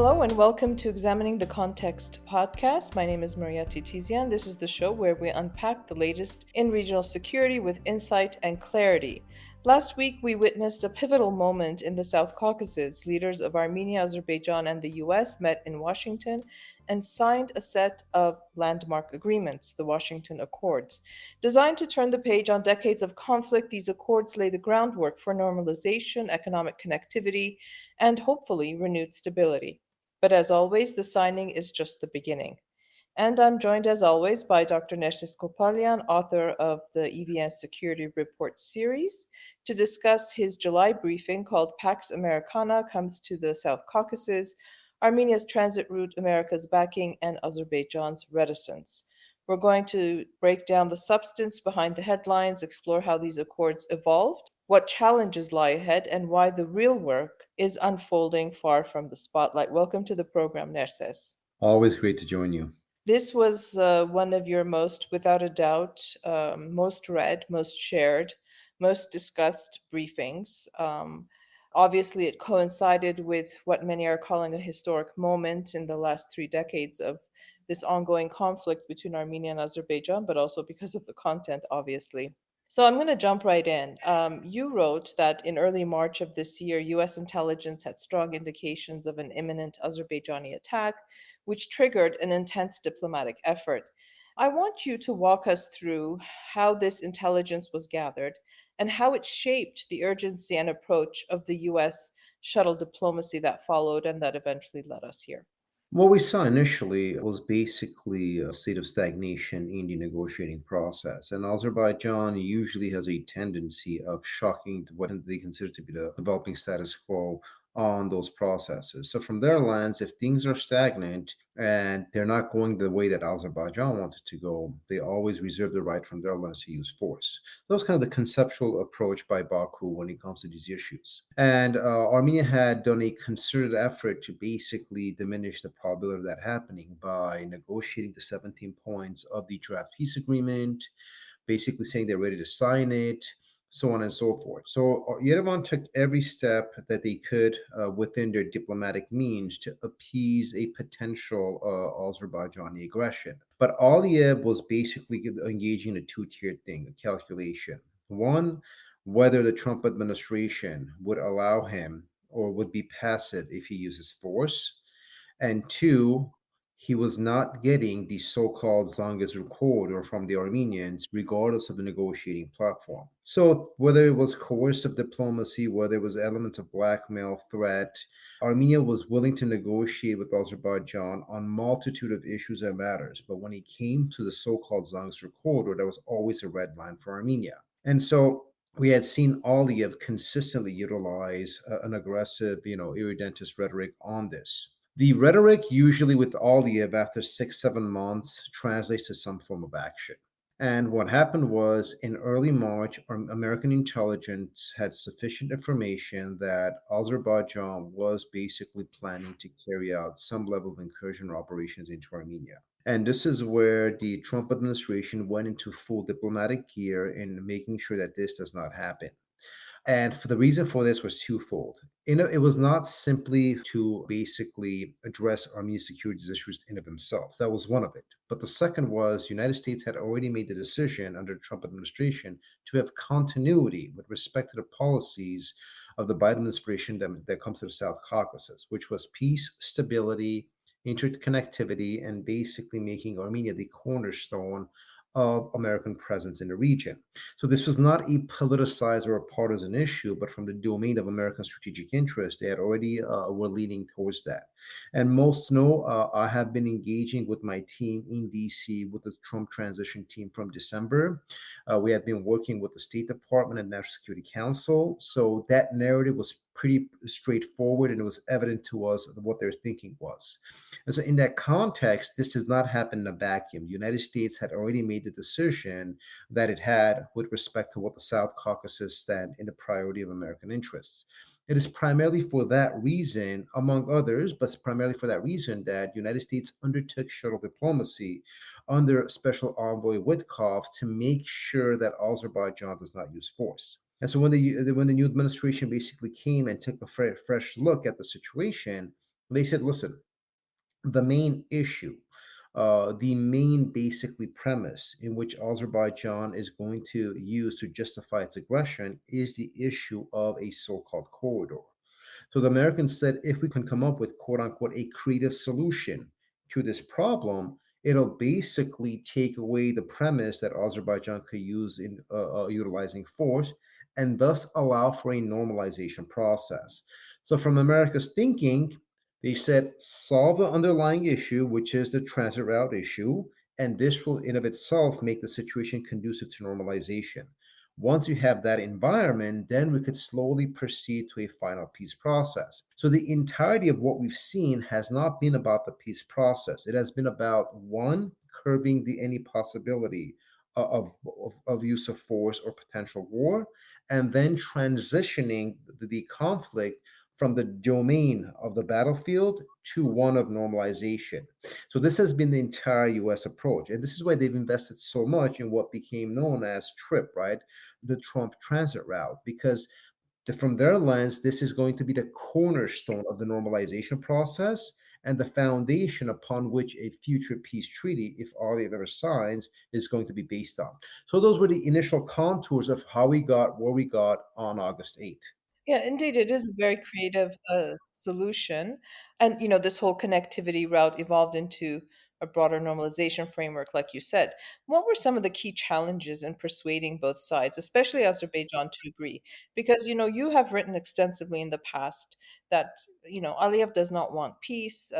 Hello and welcome to Examining the Context podcast. My name is Maria Titizian. This is the show where we unpack the latest in regional security with insight and clarity. Last week, we witnessed a pivotal moment in the South Caucasus. Leaders of Armenia, Azerbaijan, and the US met in Washington and signed a set of landmark agreements, the Washington Accords. Designed to turn the page on decades of conflict, these accords lay the groundwork for normalization, economic connectivity, and hopefully renewed stability. But as always, the signing is just the beginning. And I'm joined as always by Dr. Nerses Kopalyan, author of the EVN Security Report series, to discuss his July briefing called Pax Americana Comes to the South Caucasus, Armenia's transit route, America's backing, and Azerbaijan's reticence. We're going to break down the substance behind the headlines, explore how these accords evolved, what challenges lie ahead, and why the real work is unfolding far from the spotlight. Welcome to the program, Nerses. Always great to join you. This was one of your most, without a doubt, most read, most shared, most discussed briefings. Obviously, it coincided with what many are calling a historic moment in the last 3 decades of this ongoing conflict between Armenia and Azerbaijan, but also because of the content, obviously. So I'm going to jump right in. You wrote that in early March of this year, US intelligence had strong indications of an imminent Azerbaijani attack, which triggered an intense diplomatic effort. I want you to walk us through how this intelligence was gathered and how it shaped the urgency and approach of the US shuttle diplomacy that followed and that eventually led us here. What we saw initially was basically a state of stagnation in the negotiating process. And Azerbaijan usually has a tendency of shocking to what they consider to be the developing status quo on those processes. So, from their lens, if things are stagnant and they're not going the way that Azerbaijan wants it to go, they always reserve the right from their lens to use force. That was kind of the conceptual approach by Baku when it comes to these issues. And Armenia had done a concerted effort to basically diminish the probability of that happening by negotiating the 17 points of the draft peace agreement, basically saying they're ready to sign it, so on and so forth. So Yerevan took every step that they could within their diplomatic means to appease a potential Azerbaijani aggression. But Aliyev was basically engaging in a two-tiered thing, a calculation. One, whether the Trump administration would allow him or would be passive if he uses force. And two, he was not getting the so-called Zanges record or from the Armenians, regardless of the negotiating platform. So whether it was coercive diplomacy, whether it was elements of blackmail, threat, Armenia was willing to negotiate with Azerbaijan on multitude of issues and matters. But when it came to the so-called Zanges record, there was always a red line for Armenia. And so we had seen Aliyev consistently utilize an aggressive, irredentist rhetoric on this. The rhetoric, usually with Aliyev after 6, 7 months, translates to some form of action. And what happened was in early March, American intelligence had sufficient information that Azerbaijan was basically planning to carry out some level of incursion operations into Armenia. And this is where the Trump administration went into full diplomatic gear in making sure that this does not happen. And for the reason for this was twofold. It was not simply to basically address Armenia's security issues in of themselves. That was one of it. But the second was the United States had already made the decision under the Trump administration to have continuity with respect to the policies of the Biden administration that comes to the South Caucasus, which was peace, stability, interconnectivity, and basically making Armenia the cornerstone of American presence in the region. So this was not a politicized or a partisan issue, but from the domain of American strategic interest, they had already were leaning towards that. And most know I have been engaging with my team in DC with the Trump transition team from December. We had been working with the State Department and National Security Council. So that narrative was pretty straightforward, and it was evident to us what their thinking was. And so in that context, this does not happen in a vacuum. The United States had already made the decision that it had with respect to what the South Caucasus stand in the priority of American interests. It is primarily for that reason, among others, but primarily for that reason that the United States undertook shuttle diplomacy under Special Envoy Witkoff to make sure that Azerbaijan does not use force. And so when the new administration basically came and took a fresh look at the situation, They said, listen, the main issue, the main basically premise in which Azerbaijan is going to use to justify its aggression is the issue of a so called corridor. So the Americans said if we can come up with quote unquote a creative solution to this problem, it'll basically take away the premise that Azerbaijan could use in utilizing force and thus allow for a normalization process. So, from America's thinking, they said solve the underlying issue, which is the transit route issue, and this will in of itself make the situation conducive to normalization. Once you have that environment, then we could slowly proceed to a final peace process. So the entirety of what we've seen has not been about the peace process. It has been about one, curbing any possibility of use of force or potential war, and then transitioning the conflict from the domain of the battlefield to one of normalization. So this has been the entire US approach. And this is why they've invested so much in what became known as TRIP, right? The Trump transit route, because from their lens, this is going to be the cornerstone of the normalization process and the foundation upon which a future peace treaty, if Aliyev ever signs, is going to be based on. So those were the initial contours of how we got where we got on August 8th. Yeah, indeed, it is a very creative solution. And, this whole connectivity route evolved into a broader normalization framework, like you said. What were some of the key challenges in persuading both sides, especially Azerbaijan, to agree? Because, you have written extensively in the past that, Aliyev does not want peace.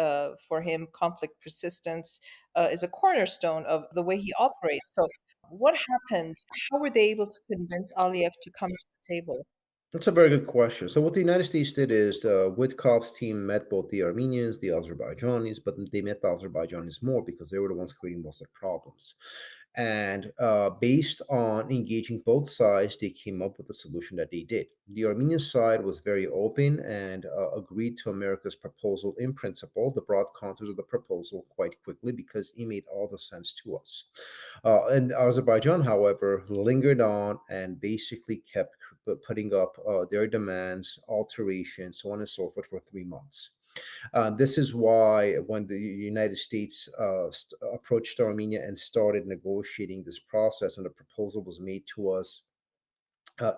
For him, conflict persistence is a cornerstone of the way he operates. So, what happened? How were they able to convince Aliyev to come to the table? That's a very good question. So, what the United States did is Witkov's team met both the Armenians, the Azerbaijanis, but they met the Azerbaijanis more because they were the ones creating most of the problems. And based on engaging both sides, they came up with the solution that they did. The Armenian side was very open and agreed to America's proposal in principle, the broad contours of the proposal, quite quickly because it made all the sense to us. And Azerbaijan, however, lingered on and basically kept putting up their demands, alterations, so on and so forth, for 3 months. This is why when the United States approached Armenia and started negotiating this process, and the proposal was made to us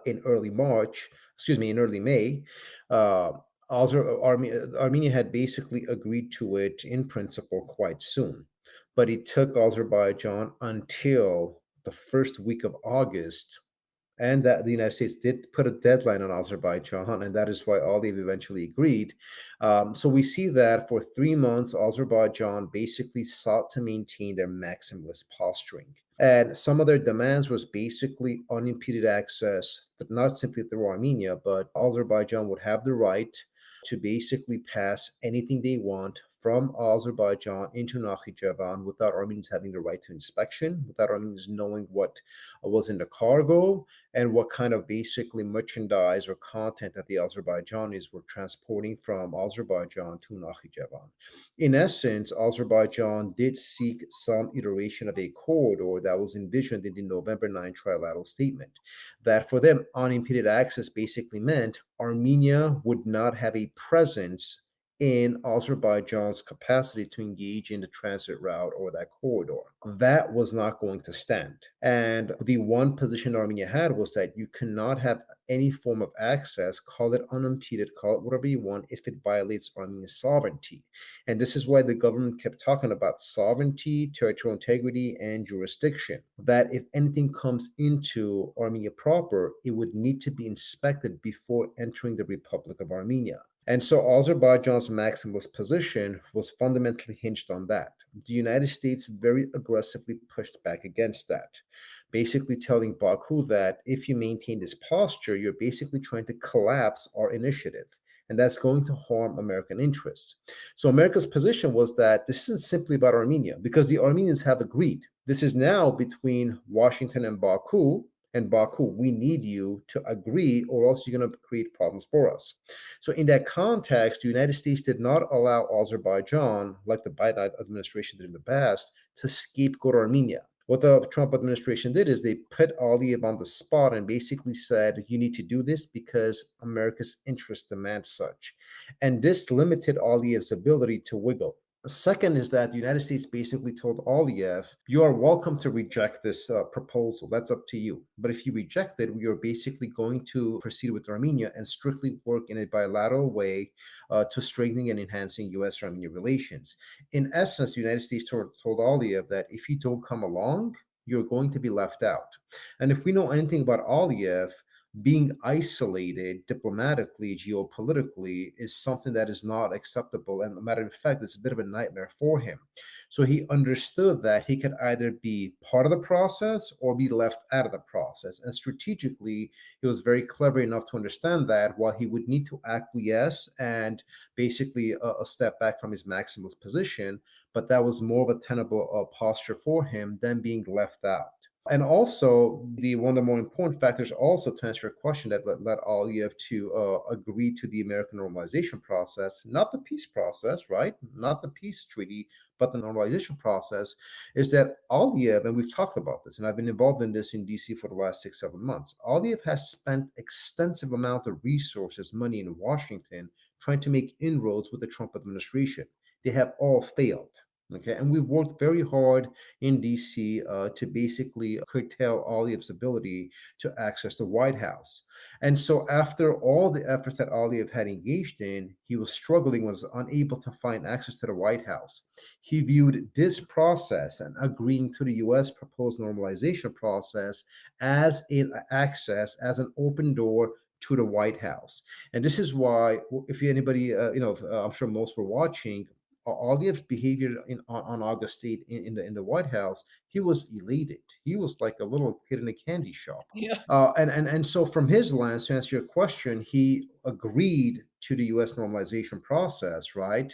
in early March, excuse me, in early May, uh, Armenia had basically agreed to it in principle quite soon. But it took Azerbaijan until the first week of August, and that the United States did put a deadline on Azerbaijan, and that is why Aliyev eventually agreed. So we see that for 3 months, Azerbaijan basically sought to maintain their maximalist posturing. And some of their demands was basically unimpeded access, not simply through Armenia, but Azerbaijan would have the right to basically pass anything they want from Azerbaijan into Nakhichevan without Armenians having the right to inspection, without Armenians knowing what was in the cargo, and what kind of basically merchandise or content that the Azerbaijanis were transporting from Azerbaijan to Nakhichevan. In essence, Azerbaijan did seek some iteration of a corridor that was envisioned in the November 9 trilateral statement. That for them, unimpeded access basically meant Armenia would not have a presence in Azerbaijan's capacity to engage in the transit route or that corridor. That was not going to stand. And the one position Armenia had was that you cannot have any form of access, call it unimpeded, call it whatever you want, if it violates Armenia's sovereignty. And this is why the government kept talking about sovereignty, territorial integrity, and jurisdiction. That if anything comes into Armenia proper, it would need to be inspected before entering the Republic of Armenia. And so Azerbaijan's maximalist position was fundamentally hinged on that. The United States very aggressively pushed back against that, basically telling Baku that if you maintain this posture, you're basically trying to collapse our initiative. And that's going to harm American interests. So America's position was that this isn't simply about Armenia, because the Armenians have agreed. This is now between Washington and Baku, we need you to agree, or else you're going to create problems for us. So, in that context, the United States did not allow Azerbaijan, like the Biden administration did in the past, to scapegoat Armenia. What the Trump administration did is they put Aliyev on the spot and basically said, you need to do this because America's interests demand such. And this limited Aliyev's ability to wiggle. Second is that the United States basically told Aliyev, you are welcome to reject this proposal. That's up to you. But if you reject it, we are basically going to proceed with Armenia and strictly work in a bilateral way to strengthening and enhancing U.S. Armenia relations. In essence, the United States told Aliyev that if you don't come along, you're going to be left out. And if we know anything about Aliyev, being isolated diplomatically, geopolitically, is something that is not acceptable. And a matter of fact, it's a bit of a nightmare for him. So he understood that he could either be part of the process or be left out of the process. And strategically, he was very clever enough to understand that while he would need to acquiesce and basically a step back from his maximalist position, but that was more of a tenable posture for him than being left out. And also, the one of the more important factors, also to answer your question, that led Aliyev to agree to the American normalization process, not the peace process, right? Not the peace treaty, but the normalization process, is that Aliyev, and we've talked about this, and I've been involved in this in DC for the last 6, 7 months. Aliyev has spent extensive amount of resources, money in Washington, trying to make inroads with the Trump administration. They have all failed. Okay, and we've worked very hard in DC to basically curtail Aliyev's ability to access the White House. And so, after all the efforts that Aliyev had engaged in, he was struggling, was unable to find access to the White House. He viewed this process and agreeing to the US proposed normalization process as an access, as an open door to the White House. And this is why, if anybody, I'm sure most were watching, Aliyev's behavior on August 8th in the White House, he was elated. He was like a little kid in a candy shop. Yeah. And so from his lens, to answer your question, he agreed to the U.S. normalization process, right?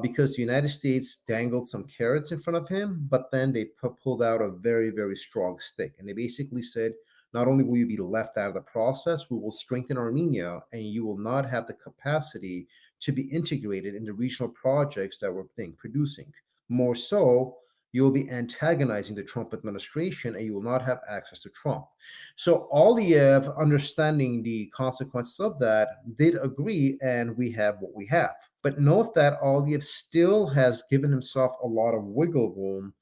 Because the United States dangled some carrots in front of him, but then they pulled out a very, very strong stick. And they basically said, not only will you be left out of the process, we will strengthen Armenia, and you will not have the capacity to be integrated in the regional projects that we're producing. More so, you will be antagonizing the Trump administration and you will not have access to Trump. So Aliyev, understanding the consequences of that, did agree, and we have what we have. But note that Aliyev still has given himself a lot of wiggle room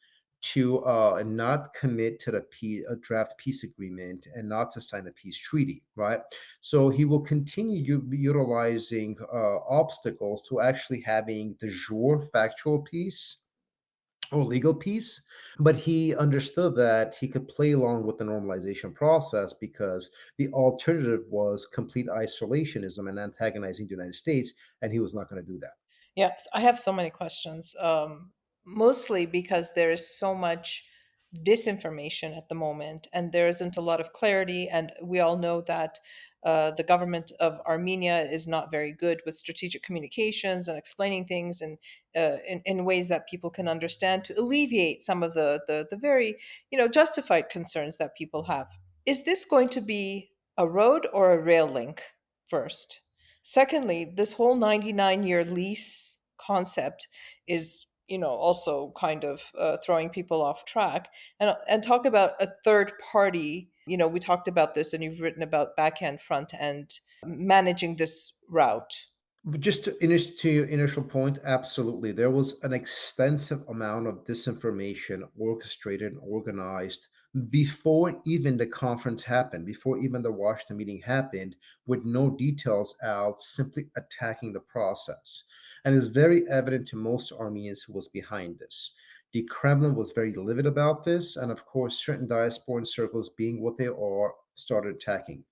to not commit to a draft peace agreement and not to sign a peace treaty, right? So he will continue utilizing obstacles to actually having de jure factual peace or legal peace. But he understood that he could play along with the normalization process because the alternative was complete isolationism and antagonizing the United States, and he was not going to do that. Yes, I have so many questions. Mostly because there is so much disinformation at the moment, and there isn't a lot of clarity. And we all know that the government of Armenia is not very good with strategic communications and explaining things in ways that people can understand to alleviate some of the very justified concerns that people have. Is this going to be a road or a rail link first? Secondly, this whole 99-year lease concept is, also kind of throwing people off track. And talk about a third party. We talked about this, and you've written about backhand, front end, managing this route. Just to your initial point, absolutely. There was an extensive amount of disinformation orchestrated and organized before even the conference happened, before even the Washington meeting happened, with no details out, simply attacking the process. And it's very evident to most Armenians who was behind this. The Kremlin was very livid about this, and of course, certain diasporan circles, being what they are, started attacking.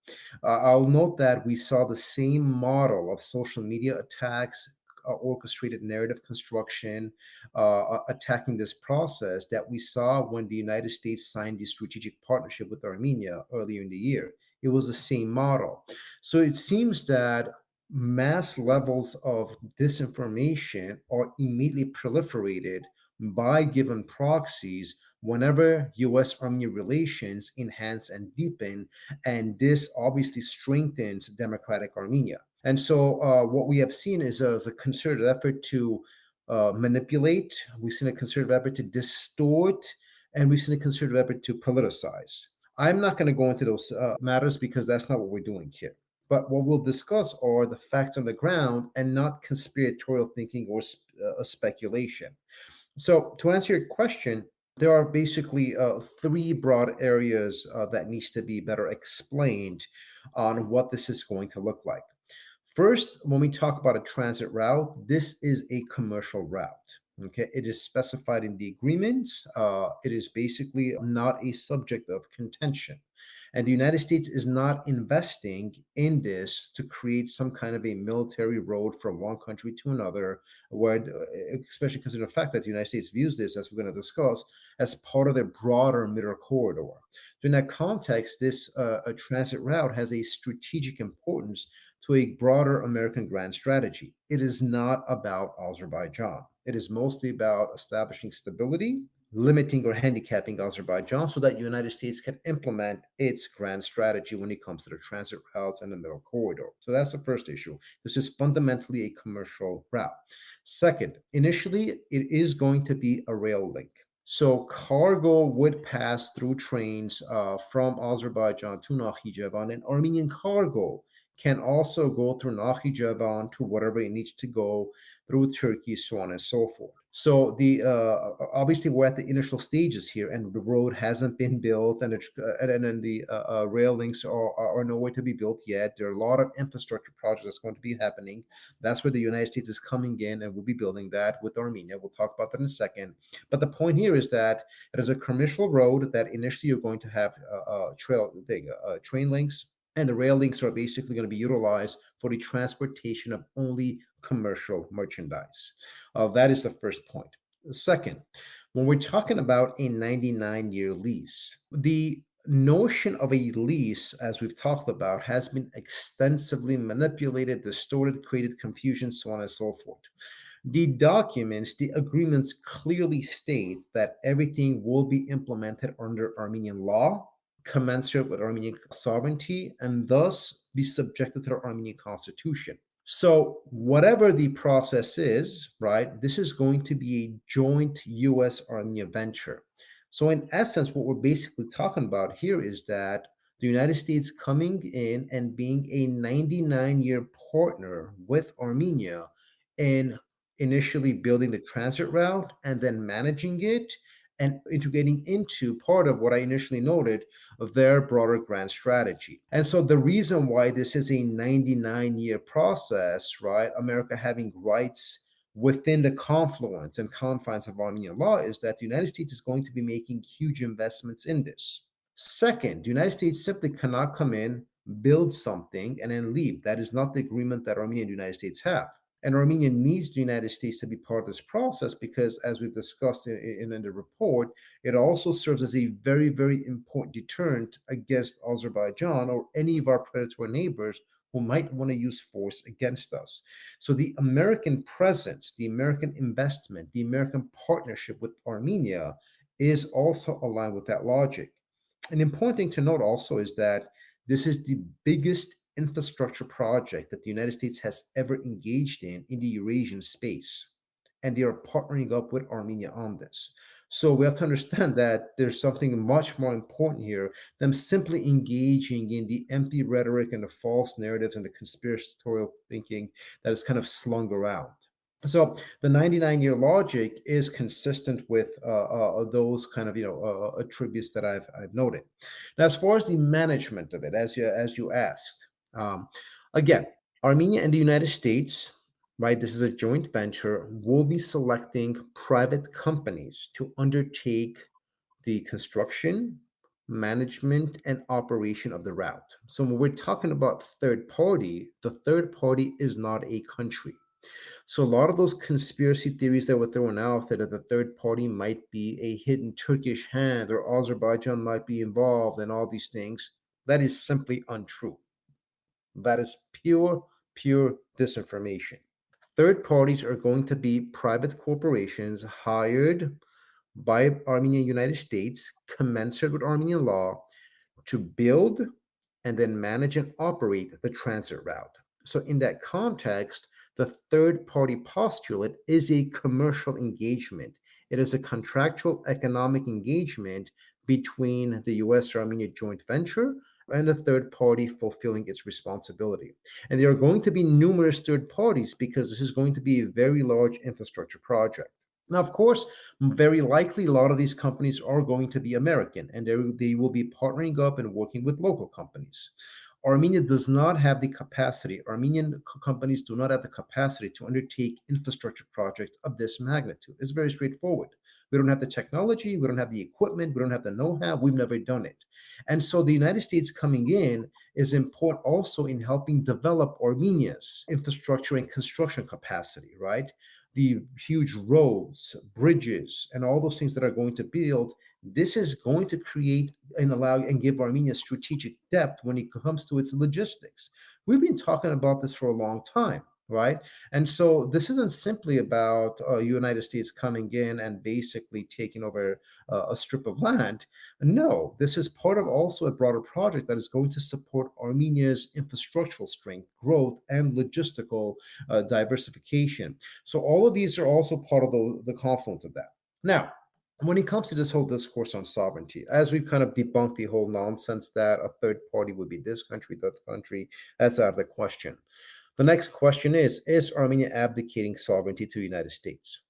I'll note that we saw the same model of social media attacks, orchestrated narrative construction, attacking this process that we saw when the United States signed the strategic partnership with Armenia earlier in the year. It was the same model. So it seems that mass levels of disinformation are immediately proliferated by given proxies whenever US Armenia relations enhance and deepen, and this obviously strengthens democratic Armenia. And so, what we have seen is a concerted effort to manipulate. We've seen a concerted effort to distort and we've seen a concerted effort to politicize. I'm not going to go into those matters because that's not what we're doing here. But what we'll discuss are the facts on the ground and not conspiratorial thinking or speculation. So, to answer your question, there are basically three broad areas that needs to be better explained on what this is going to look like. First, when we talk about a transit route, this is a commercial route. Okay, it is specified in the agreements. It is basically not a subject of contention. And the United States is not investing in this to create some kind of a military road from one country to another, where, especially considering the fact that the United States views this, as we're going to discuss, as part of their broader middle corridor. So, in that context, this a transit route has a strategic importance to a broader American grand strategy. It is not about Azerbaijan. It is mostly about establishing stability, limiting or handicapping Azerbaijan so that the United States can implement its grand strategy when it comes to the transit routes and the middle corridor. So that's the first issue. This is fundamentally a commercial route. Second, initially, it is going to be a rail link. So cargo would pass through trains from Azerbaijan to Nakhichevan, and Armenian cargo can also go through Nakhichevan to whatever it needs to go through Turkey, so on and so forth. So the obviously we're at the initial stages here, and the road hasn't been built, and then the rail links are nowhere to be built yet. There are a lot of infrastructure projects that's going to be happening. That's where the United States is coming in, and we'll be building that with Armenia. We'll talk about that in a second. But the point here is that it is a commercial road that initially you're going to have train links, and the rail links are basically going to be utilized for the transportation of only commercial merchandise. That is the first point. Second, when we're talking about a 99-year lease, the notion of a lease, as we've talked about, has been extensively manipulated, distorted, created confusion, so on and so forth. The documents, the agreements clearly state that everything will be implemented under Armenian law, commensurate with Armenian sovereignty, and thus be subjected to the Armenian constitution. So, whatever the process is, right, this is going to be a joint US Armenia venture. So, in essence, what we're basically talking about here is that the United States coming in and being a 99-year partner with Armenia in initially building the transit route and then managing it and integrating into part of what I initially noted of their broader grand strategy. And so the reason why this is a 99-year process, right, America having rights within the confluence and confines of Armenian law, is that the United States is going to be making huge investments in this. Second, the United States simply cannot come in, build something, and then leave. That is not the agreement that Armenia and the United States have. And Armenia needs the United States to be part of this process because, as we've discussed in the report, it also serves as a very, very important deterrent against Azerbaijan or any of our predatory neighbors who might want to use force against us. So the American presence, the American investment, the American partnership with Armenia is also aligned with that logic. An important thing to note also is that this is the biggest infrastructure project that the United States has ever engaged in the Eurasian space. And they are partnering up with Armenia on this. So we have to understand that there's something much more important here than simply engaging in the empty rhetoric and the false narratives and the conspiratorial thinking that is kind of slung around. So the 99-year logic is consistent with those kind of attributes that I've noted. Now, as far as the management of it, as you asked, um, again, Armenia and the United States, right? This is a joint venture. Will be selecting private companies to undertake the construction, management, and operation of the route. So when we're talking about third party, the third party is not a country. So a lot of those conspiracy theories that were thrown out there that the third party might be a hidden Turkish hand or Azerbaijan might be involved and all these things, that is simply untrue. That is pure disinformation. Third parties are going to be private corporations hired by Armenia and United States, commensurate with Armenian law, to build and then manage and operate the transit route. So, in that context, the third party postulate is a commercial engagement. It is a contractual economic engagement between the US Armenia joint venture and a third party fulfilling its responsibility. And there are going to be numerous third parties because this is going to be a very large infrastructure project. Now, of course, very likely a lot of these companies are going to be American and they will be partnering up and working with local companies. Armenia does not have the capacity, Armenian companies do not have the capacity to undertake infrastructure projects of this magnitude. It's very straightforward. We don't have the technology, we don't have the equipment, we don't have the know how, we've never done it. And so the United States coming in is important also in helping develop Armenia's infrastructure and construction capacity, right? The huge roads, bridges, and all those things that are going to build, this is going to create and allow and give Armenia strategic depth when it comes to its logistics. We've been talking about this for a long time, right? And so this isn't simply about United States coming in and basically taking over a strip of land. No, this is part of also a broader project that is going to support Armenia's infrastructural strength, growth, and logistical diversification. So all of these are also part of the confluence of that. Now, when it comes to this whole discourse on sovereignty, as we've kind of debunked the whole nonsense that a third party would be this country, that country, that's out of the question. The next question is Armenia abdicating sovereignty to the United States?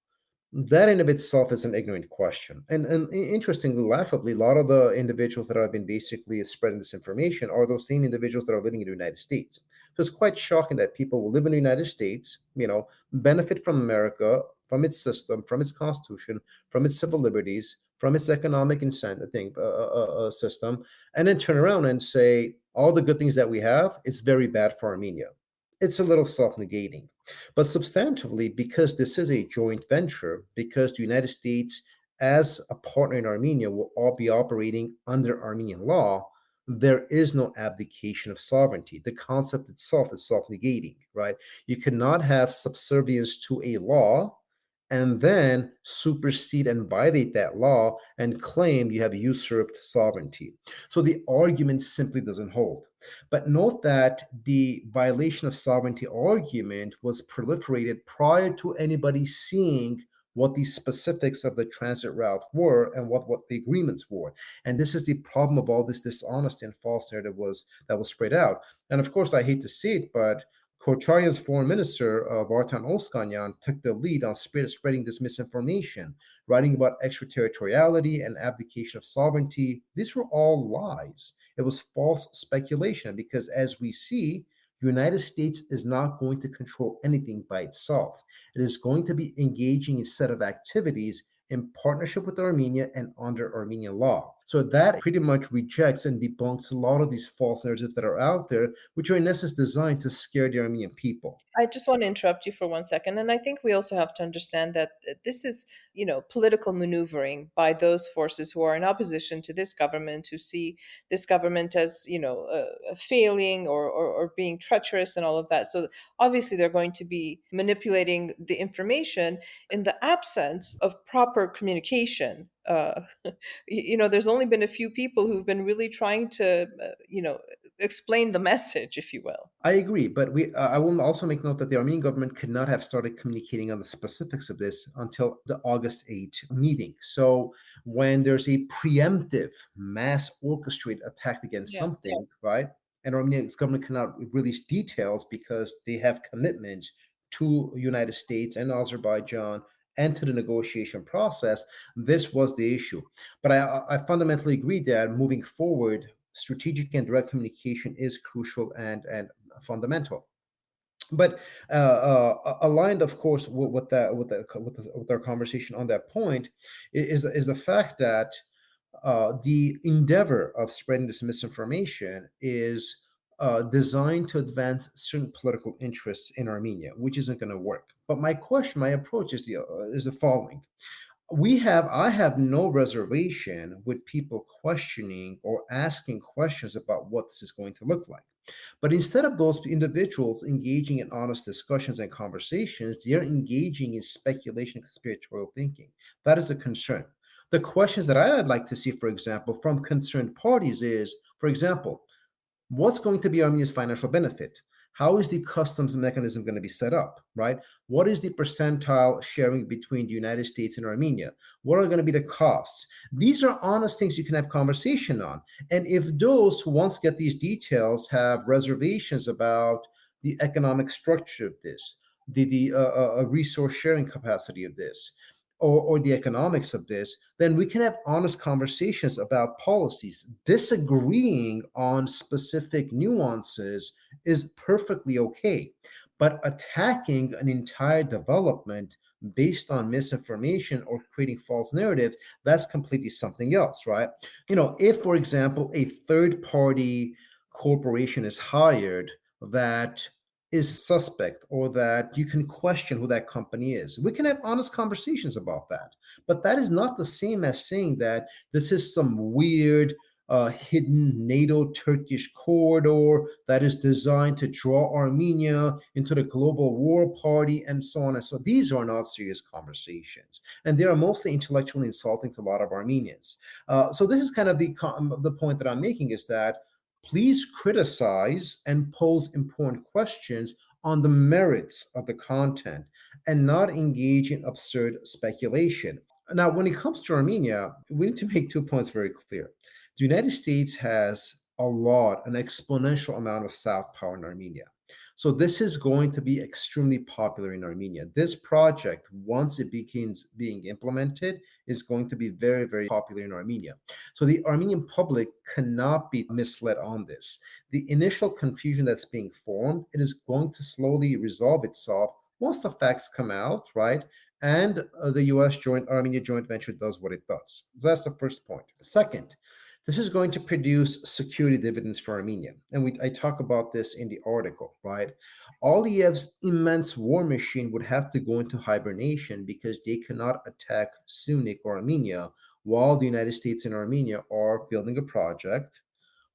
That in of itself is an ignorant question. And interestingly, laughably, a lot of the individuals that have been basically spreading this information are those same individuals that are living in the United States. So it's quite shocking that people will live in the United States, benefit from America, from its system, from its constitution, from its civil liberties, from its economic incentive system, and then turn around and say all the good things that we have, it's very bad for Armenia. It's a little self-negating. But substantively, because this is a joint venture, because the United States, as a partner in Armenia, will all be operating under Armenian law, there is no abdication of sovereignty. The concept itself is self-negating, right? You cannot have subservience to a law and then supersede and violate that law and claim you have usurped sovereignty. So the argument simply doesn't hold. But note that the violation of sovereignty argument was proliferated prior to anybody seeing what the specifics of the transit route were and what the agreements were. And this is the problem of all this dishonesty and false narrative that was spread out. And of course, I hate to see it, but Kocharian's foreign minister, Vartan Oskanyan, took the lead on spreading this misinformation, writing about extraterritoriality and abdication of sovereignty. These were all lies. It was false speculation because, as we see, the United States is not going to control anything by itself. It is going to be engaging in a set of activities in partnership with Armenia and under Armenian law. So that pretty much rejects and debunks a lot of these false narratives that are out there, which are in essence designed to scare the Armenian people. I just want to interrupt you for 1 second. And I think we also have to understand that this is, political maneuvering by those forces who are in opposition to this government, who see this government as, failing or being treacherous and all of that. So obviously they're going to be manipulating the information in the absence of proper communication. There's only been a few people who've been really trying to, explain the message, if you will. I agree, but I will also make note that the Armenian government could not have started communicating on the specifics of this until the August 8 meeting. So when there's a preemptive, mass orchestrated attack against Yeah. something, right? And Armenia's government cannot release details because they have commitments to United States and Azerbaijan and to the negotiation process. This was the issue. But I fundamentally agree that moving forward, strategic and direct communication is crucial and fundamental. But aligned, of course, with our conversation on that point is the fact that the endeavor of spreading this misinformation is designed to advance certain political interests in Armenia, which isn't going to work. But my approach is the following: I have no reservation with people questioning or asking questions about what this is going to look like. But instead of those individuals engaging in honest discussions and conversations, they're engaging in speculation and conspiratorial thinking. That is a concern. The questions that I'd like to see, for example, from concerned parties is, for example, what's going to be Armenia's financial benefit? How is the customs mechanism going to be set up, right? What is the percentile sharing between the United States and Armenia? What are going to be the costs? These are honest things you can have conversation on. And if those who once get these details have reservations about the economic structure of this, the resource sharing capacity of this, or the economics of this, then we can have honest conversations about policies. Disagreeing on specific nuances is perfectly okay. But attacking an entire development based on misinformation or creating false narratives, that's completely something else, right? If, for example, a third party corporation is hired that is suspect or that you can question who that company is, we can have honest conversations about that. But that is not the same as saying that this is some weird hidden NATO Turkish corridor that is designed to draw Armenia into the global war party and so on and so. These are not serious conversations, and they are mostly intellectually insulting to a lot of Armenians. So this is kind of the point that I'm making, is that please criticize and pose important questions on the merits of the content and not engage in absurd speculation. Now, when it comes to Armenia, we need to make 2 points very clear. The United States has an exponential amount of soft power in Armenia. So this is going to be extremely popular in Armenia. This project, once it begins being implemented, is going to be very, very popular in Armenia. So the Armenian public cannot be misled on this. The initial confusion that's being formed, it is going to slowly resolve itself once the facts come out, right? And the U.S. Armenia joint venture does what it does. So that's the first point. Second, this is going to produce security dividends for Armenia. And I talk about this in the article, right? Aliyev's immense war machine would have to go into hibernation because they cannot attack Sunni or Armenia while the United States and Armenia are building a project,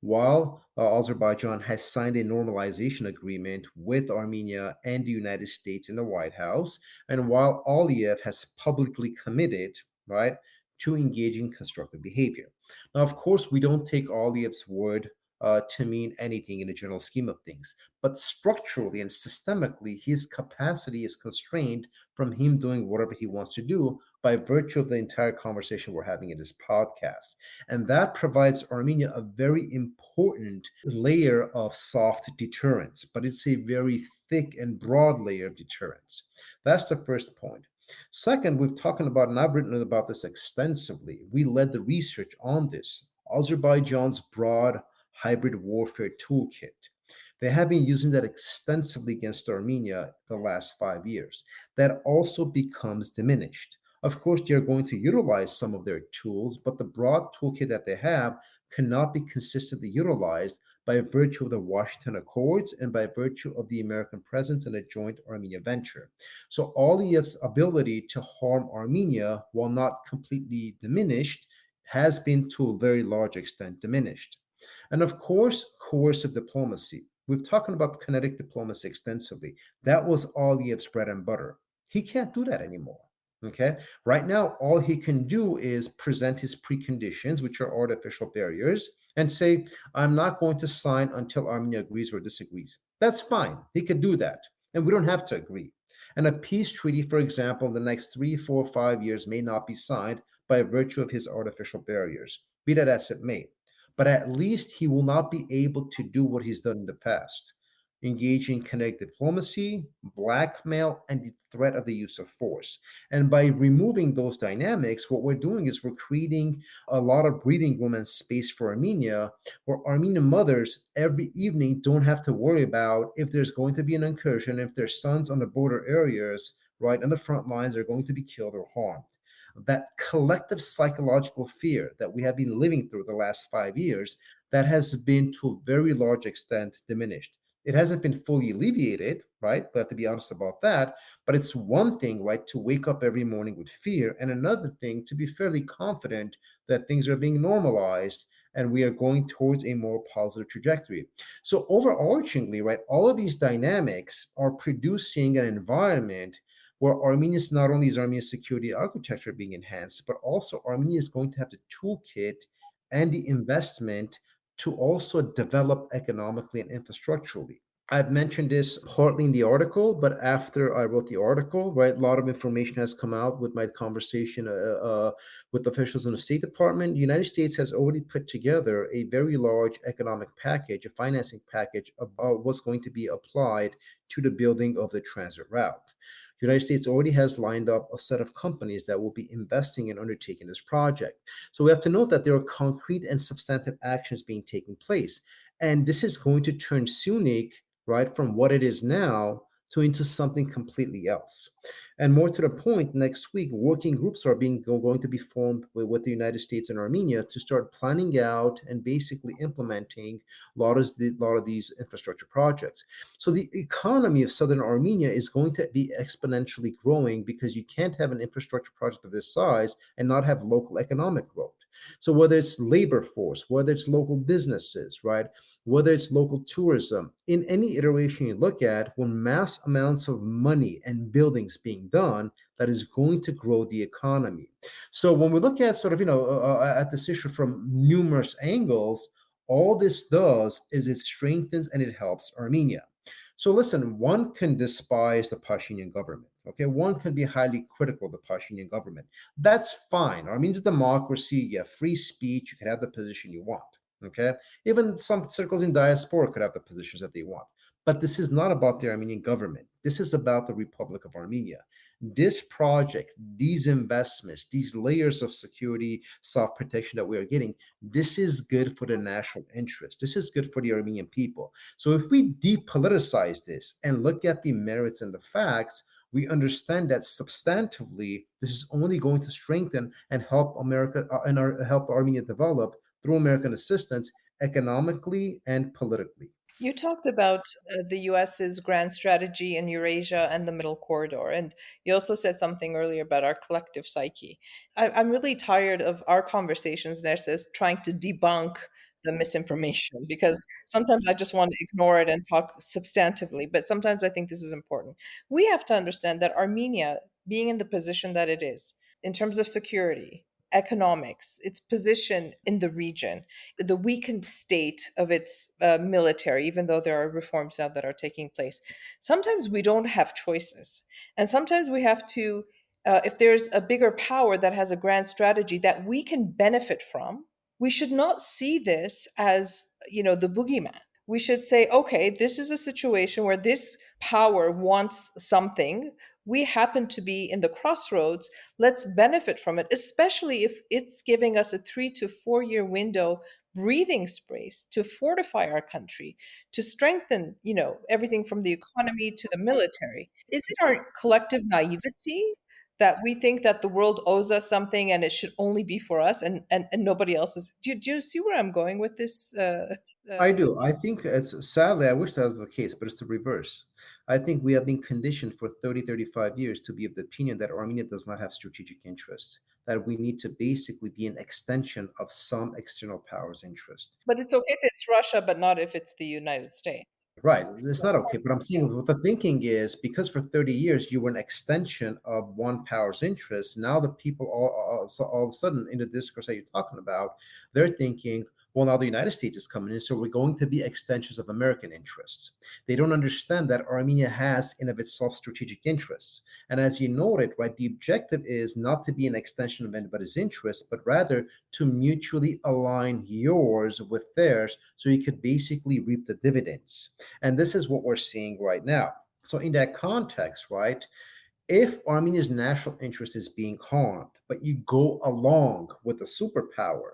while Azerbaijan has signed a normalization agreement with Armenia and the United States in the White House, and while Aliyev has publicly committed, right, to engaging constructive behavior. Now, of course, we don't take Aliyev's word to mean anything in the general scheme of things, but structurally and systemically, his capacity is constrained from him doing whatever he wants to do by virtue of the entire conversation we're having in this podcast. And that provides Armenia a very important layer of soft deterrence, but it's a very thick and broad layer of deterrence. That's the first point. Second, we've talked about, and I've written about this extensively, we led the research on this, Azerbaijan's broad hybrid warfare toolkit. They have been using that extensively against Armenia the last 5 years. That also becomes diminished. Of course, they're going to utilize some of their tools, but the broad toolkit that they have cannot be consistently utilized by virtue of the Washington Accords and by virtue of the American presence in a joint Armenia venture. So Aliyev's ability to harm Armenia, while not completely diminished, has been to a very large extent diminished. And of course, coercive diplomacy. We've talked about kinetic diplomacy extensively. That was Aliyev's bread and butter. He can't do that anymore. Okay. Right now, all he can do is present his preconditions, which are artificial barriers, and say, I'm not going to sign until Armenia agrees or disagrees. That's fine. He could do that. And we don't have to agree. And a peace treaty, for example, in the next 3, 4, 5 years may not be signed by virtue of his artificial barriers, be that as it may. But at least he will not be able to do what he's done in the past, engaging kinetic diplomacy, blackmail, and the threat of the use of force. And by removing those dynamics, what we're doing is we're creating a lot of breathing room and space for Armenia, where Armenian mothers every evening don't have to worry about if there's going to be an incursion, if their sons on the border areas, right, on the front lines are going to be killed or harmed. That collective psychological fear that we have been living through the last 5 years, that has been to a very large extent diminished. It hasn't been fully alleviated, right? We have to be honest about that. But it's one thing, right, to wake up every morning with fear, and another thing to be fairly confident that things are being normalized and we are going towards a more positive trajectory. So, overarchingly, right, all of these dynamics are producing an environment where Armenia's not only is Armenia's security architecture being enhanced, but also Armenia is going to have the toolkit and the investment to also develop economically and infrastructurally. I've mentioned this partly in the article, but after I wrote the article, right, a lot of information has come out with my conversation with officials in the State Department. The United States has already put together a very large economic package, a financing package of what's going to be applied to the building of the transit route. The United States already has lined up a set of companies that will be investing and undertaking this project. So we have to note that there are concrete and substantive actions being taken place. And this is going to turn SUNYC, right, from what it is now to into something completely else. And more to the point, next week, working groups are going to be formed with the United States and Armenia to start planning out and basically implementing a lot of these infrastructure projects. So the economy of southern Armenia is going to be exponentially growing because you can't have an infrastructure project of this size and not have local economic growth. So whether it's labor force, whether it's local businesses, right, whether it's local tourism, in any iteration you look at, when mass amounts of money and buildings being done, that is going to grow the economy. So when we look at sort of, at this issue from numerous angles, all this does is it strengthens and it helps Armenia. So listen, one can despise the Pashinyan government. Okay, one can be highly critical of the Pashinyan government. That's fine. Armenia's a democracy. You have free speech. You can have the position you want. Okay, even some circles in diaspora could have the positions that they want. But this is not about the Armenian government. This is about the Republic of Armenia. This project, these investments, these layers of security, soft protection that we are getting, this is good for the national interest. This is good for the Armenian people. So if we depoliticize this and look at the merits and the facts, we understand that substantively, this is only going to strengthen and help America help Armenia develop through American assistance economically and politically. You talked about the US's grand strategy in Eurasia and the Middle Corridor, and you also said something earlier about our collective psyche. I'm really tired of our conversations, Nerses, trying to debunk the misinformation because sometimes I just want to ignore it and talk substantively, but sometimes I think this is important. We have to understand that Armenia, being in the position that it is, in terms of security, economics, its position in the region, the weakened state of its military, even though there are reforms now that are taking place. Sometimes we don't have choices. And sometimes we have to, if there's a bigger power that has a grand strategy that we can benefit from, we should not see this as, the boogeyman. We should say, okay, this is a situation where this power wants something. We happen to be in the crossroads. Let's benefit from it, especially if it's giving us a 3 to 4 year window breathing space to fortify our country, to strengthen, everything from the economy to the military. Is it our collective naivety that we think that the world owes us something and it should only be for us and nobody else's? Do you see where I'm going with this? I do. I think it's sadly, I wish that was the case, but it's the reverse. I think we have been conditioned for 30, 35 years to be of the opinion that Armenia does not have strategic interests, that we need to basically be an extension of some external power's interest. But it's okay if it's Russia, but not if it's the United States. Right. It's not okay. But I'm saying what the thinking is because for 30 years you were an extension of one power's interests. Now the people all of a sudden in the discourse that you're talking about, they're thinking, well, now the United States is coming in, so we're going to be extensions of American interests. They don't understand that Armenia has in of itself strategic interests. And as you noted, right, the objective is not to be an extension of anybody's interests, but rather to mutually align yours with theirs so you could basically reap the dividends. And this is what we're seeing right now. So in that context, right, if Armenia's national interest is being harmed, but you go along with a superpower,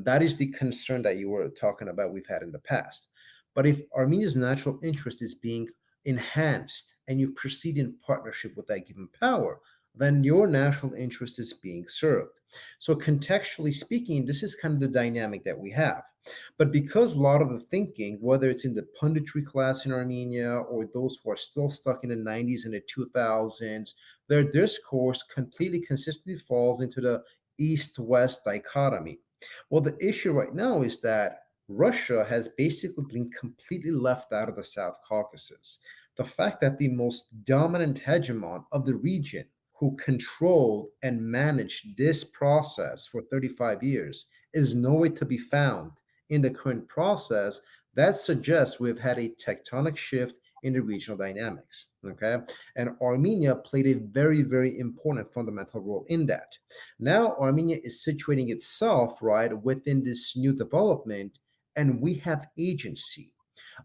that is the concern that you were talking about we've had in the past. But if Armenia's national interest is being enhanced and you proceed in partnership with that given power, then your national interest is being served. So, contextually speaking, this is kind of the dynamic that we have. But because a lot of the thinking, whether it's in the punditry class in Armenia or those who are still stuck in the 90s and the 2000s, their discourse completely consistently falls into the east west dichotomy. Well, the issue right now is that Russia has basically been completely left out of the South Caucasus. The fact that the most dominant hegemon of the region, who controlled and managed this process for 35 years, is nowhere to be found in the current process. That suggests we've had a tectonic shift in the regional dynamics. Okay. And Armenia played a very, very important fundamental role in that. Now, Armenia is situating itself, right, within this new development, and we have agency.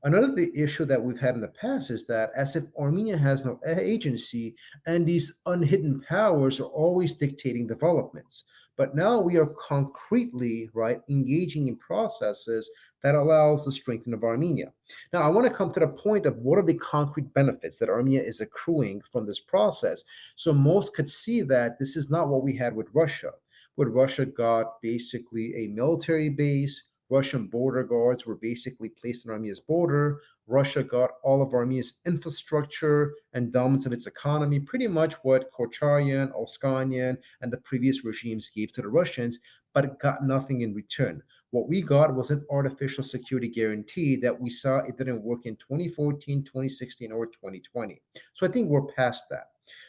Another issue that we've had in the past is that as if Armenia has no agency and these unhidden powers are always dictating developments. But now we are concretely, right, engaging in processes that allows the strengthening of Armenia. Now, I want to come to the point of what are the concrete benefits that Armenia is accruing from this process. So most could see that this is not what we had with Russia. With Russia got basically a military base, Russian border guards were basically placed on Armenia's border. Russia got all of Armenia's infrastructure and elements of its economy, pretty much what Kocharyan, Oskanyan, and the previous regimes gave to the Russians, but it got nothing in return. What we got was an artificial security guarantee that we saw it didn't work in 2014, 2016, or 2020. So I think we're past that.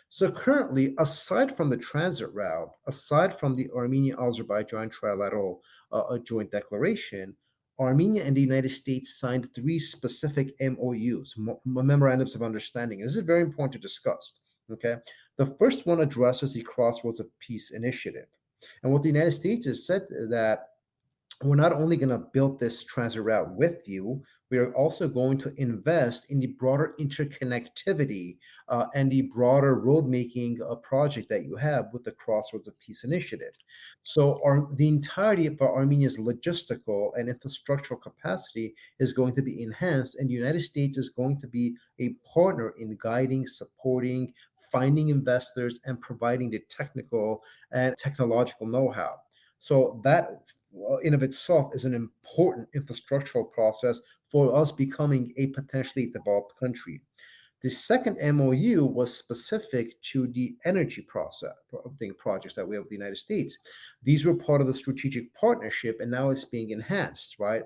So currently, aside from the transit route, aside from the Armenia-Azerbaijan trilateral a joint declaration, Armenia and the United States signed three specific MOUs, Memorandums of Understanding. And this is very important to discuss. Okay, the first one addresses the Crossroads of Peace initiative, and what the United States has said that we're not only going to build this transit route with you, we are also going to invest in the broader interconnectivity and the broader road making project that you have with the Crossroads of Peace initiative. So, the entirety of Armenia's logistical and infrastructural capacity is going to be enhanced, and the United States is going to be a partner in guiding, supporting, finding investors, and providing the technical and technological know how. So, that in of itself is an important infrastructural process for us becoming a potentially developed country. The second MOU was specific to the energy projects that we have with the United States. These were part of the strategic partnership, and now it's being enhanced, right?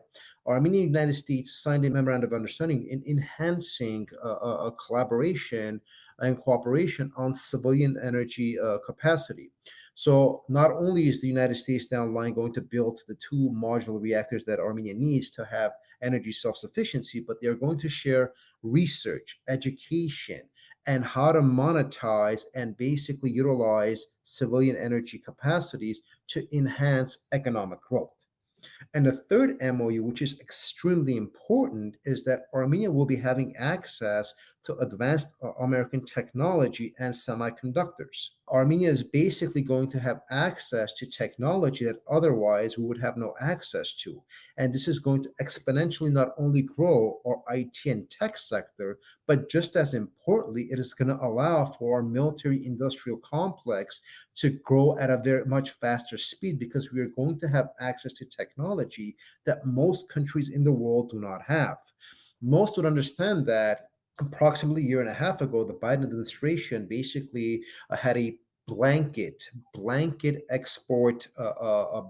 Armenia and the United States signed a memorandum of understanding in enhancing a collaboration and cooperation on civilian energy capacity. So not only is the United States down the line going to build the two modular reactors that Armenia needs to have energy self-sufficiency, but they are going to share research, education, and how to monetize and basically utilize civilian energy capacities to enhance economic growth. And the third MOU, which is extremely important, is that Armenia will be having access to advanced American technology and semiconductors. Armenia is basically going to have access to technology that otherwise we would have no access to. And this is going to exponentially not only grow our IT and tech sector, but just as importantly, it is going to allow for our military industrial complex to grow at a very much faster speed because we are going to have access to technology that most countries in the world do not have. Most would understand that approximately a year and a half ago, the Biden administration basically had a blanket export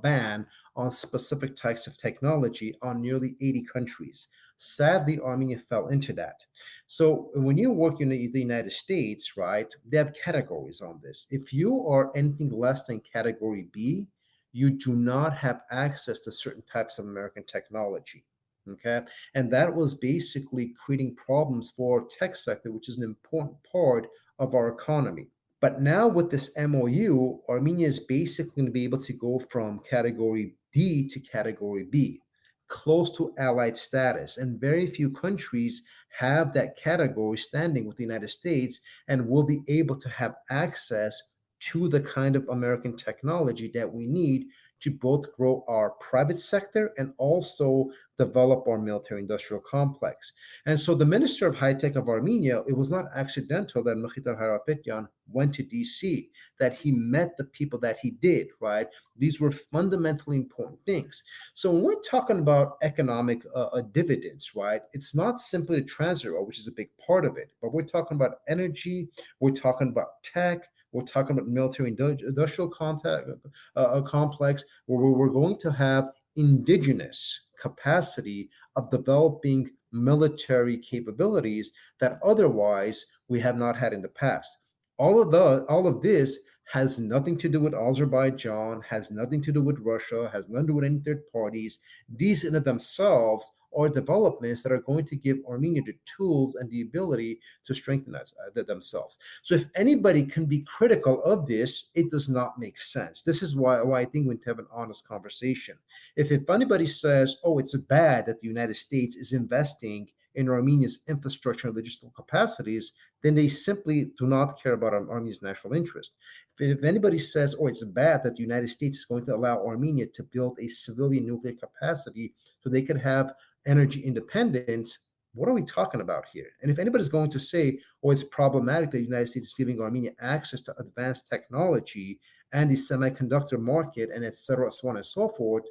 ban on specific types of technology on nearly 80 countries. Sadly, Armenia fell into that. So when you work in the United States, right, they have categories on this. If you are anything less than category B, you do not have access to certain types of American technology. Okay. And that was basically creating problems for our tech sector, which is an important part of our economy. But now with this MOU, Armenia is basically going to be able to go from category D to category B, close to allied status. And very few countries have that category standing with the United States and will be able to have access to the kind of American technology that we need to both grow our private sector and also develop our military industrial complex. And so the Minister of High Tech of Armenia, it was not accidental that Mkhitar Harapetyan went to DC, that he met the people that he did, right? These were fundamentally important things. So when we're talking about economic dividends, right, it's not simply the transit route, which is a big part of it, but we're talking about energy, we're talking about tech, we're talking about military industrial complex, where we're going to have indigenous capacity of developing military capabilities that otherwise we have not had in the past. All of this has nothing to do with Azerbaijan, has nothing to do with Russia, has nothing to do with any third parties. These in of themselves or developments that are going to give Armenia the tools and the ability to strengthen themselves. So if anybody can be critical of this, it does not make sense. This is why I think we need to have an honest conversation. If anybody says, oh, it's bad that the United States is investing in Armenia's infrastructure and logistical capacities, then they simply do not care about Armenia's national interest. If anybody says, oh, it's bad that the United States is going to allow Armenia to build a civilian nuclear capacity so they could have energy independence, what are we talking about here? And if anybody's going to say, oh, it's problematic that the United States is giving Armenia access to advanced technology and the semiconductor market and et cetera, so on and so forth,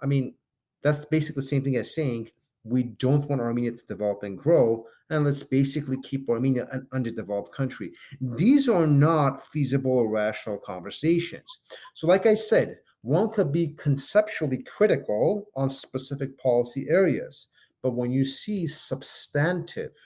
I mean, that's basically the same thing as saying we don't want Armenia to develop and grow, and let's basically keep Armenia an underdeveloped country. These are not feasible or rational conversations. So, like I said, one could be conceptually critical on specific policy areas, but when you see substantive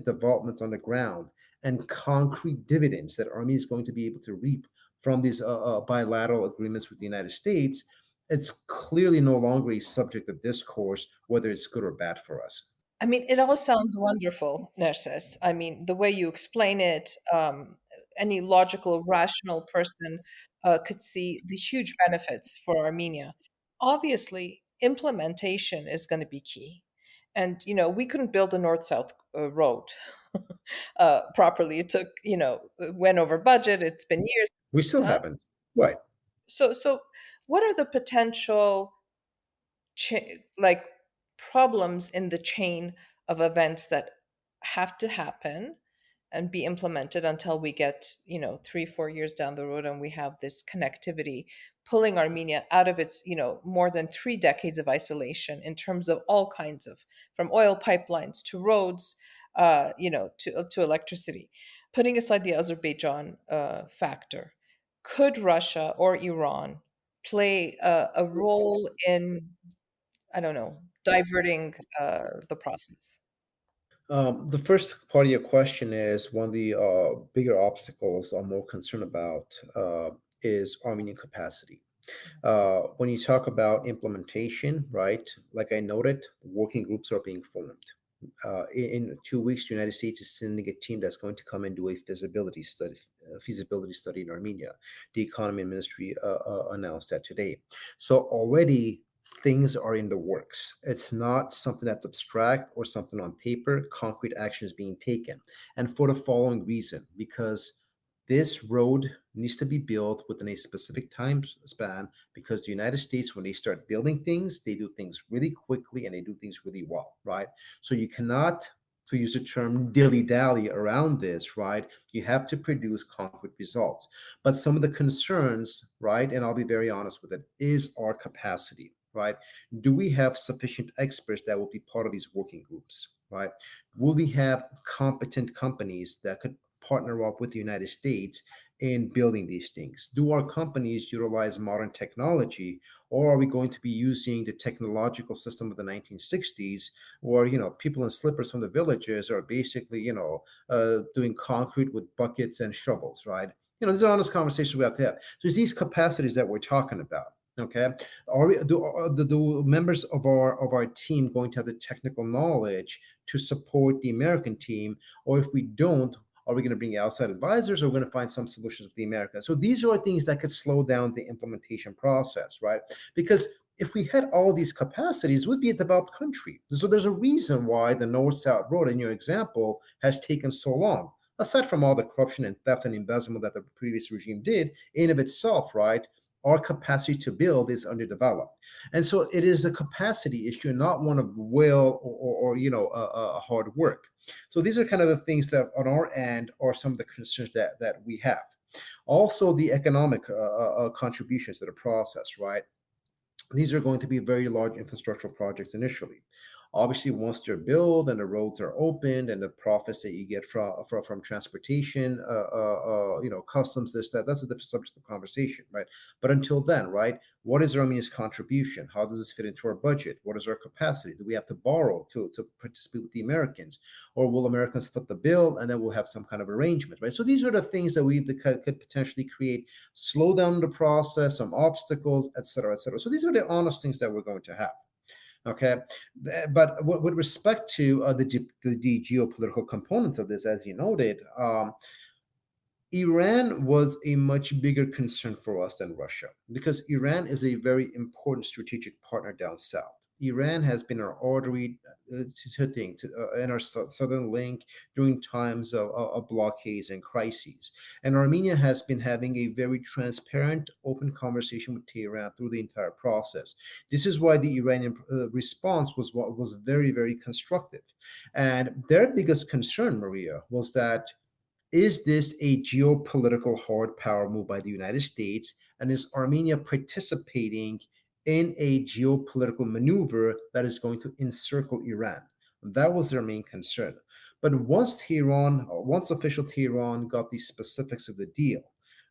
developments on the ground and concrete dividends that Armenia is going to be able to reap from these bilateral agreements with the United States, it's clearly no longer a subject of discourse, whether it's good or bad for us. I mean, it all sounds wonderful, Nerses. I mean, the way you explain it, any logical, rational person could see the huge benefits for Armenia. Obviously, implementation is going to be key. And, we couldn't build a north-south road properly. It took, it went over budget. It's been years. We still Huh? haven't. Right. So what are the potential like problems in the chain of events that have to happen and be implemented until we get 3-4 years down the road and we have this connectivity pulling Armenia out of its more than 3 decades of isolation in terms of all kinds of, from oil pipelines to roads, to electricity. Putting aside the Azerbaijan factor, could Russia or Iran play a role in, I don't know, diverting the process? The first part of your question is one of the bigger obstacles I'm more concerned about is Armenian capacity. When you talk about implementation, right, like I noted, working groups are being formed. In 2 weeks, the United States is sending a team that's going to come and do a feasibility study in Armenia. The economy ministry announced that today. So already things are in the works. It's not something that's abstract or something on paper. Concrete action is being taken, and for the following reason: because this road needs to be built within a specific time span, because the United States, when they start building things, they do things really quickly and they do things really well, right? So you cannot, to use the term, dilly-dally around this, right? You have to produce concrete results. But some of the concerns, right, and I'll be very honest with it, is our capacity, right? Do we have sufficient experts that will be part of these working groups, right? Will we have competent companies that could partner up with the United States in building these things? Do our companies utilize modern technology, or are we going to be using the technological system of the 1960s, or people in slippers from the villages are basically doing concrete with buckets and shovels, right? These are honest conversations we have to have. So it's these capacities that we're talking about. Okay, do members of our team going to have the technical knowledge to support the American team, or if we don't, are we going to bring outside advisors, or are we going to find some solutions with the Americans? So these are things that could slow down the implementation process, right? Because if we had all these capacities, we'd be a developed country. So there's a reason why the North-South road, in your example, has taken so long. Aside from all the corruption and theft and embezzlement that the previous regime did, in of itself, right? Our capacity to build is underdeveloped, and so it is a capacity issue, not one of will or hard work. So these are kind of the things that on our end are some of the concerns that we have. Also, the economic contributions to the process, right? These are going to be very large infrastructural projects initially. Obviously, once they're built and the roads are opened and the profits that you get from transportation, customs, this, that's a different subject of conversation, right? But until then, right, what is Armenia's contribution? How does this fit into our budget? What is our capacity? Do we have to borrow to participate with the Americans? Or will Americans foot the bill and then we'll have some kind of arrangement, right? So these are the things that we could potentially create, slow down the process, some obstacles, et cetera, et cetera. So these are the honest things that we're going to have. Okay, but with respect to the geopolitical components of this, as you noted, Iran was a much bigger concern for us than Russia because Iran is a very important strategic partner down south. Iran has been our artery in our southern link during times of blockades and crises. And Armenia has been having a very transparent, open conversation with Tehran through the entire process. This is why the Iranian response was very, very constructive. And their biggest concern, Maria, was that is this a geopolitical hard power move by the United States? And is Armenia participating in a geopolitical maneuver that is going to encircle Iran? That was their main concern. But once official Tehran got the specifics of the deal,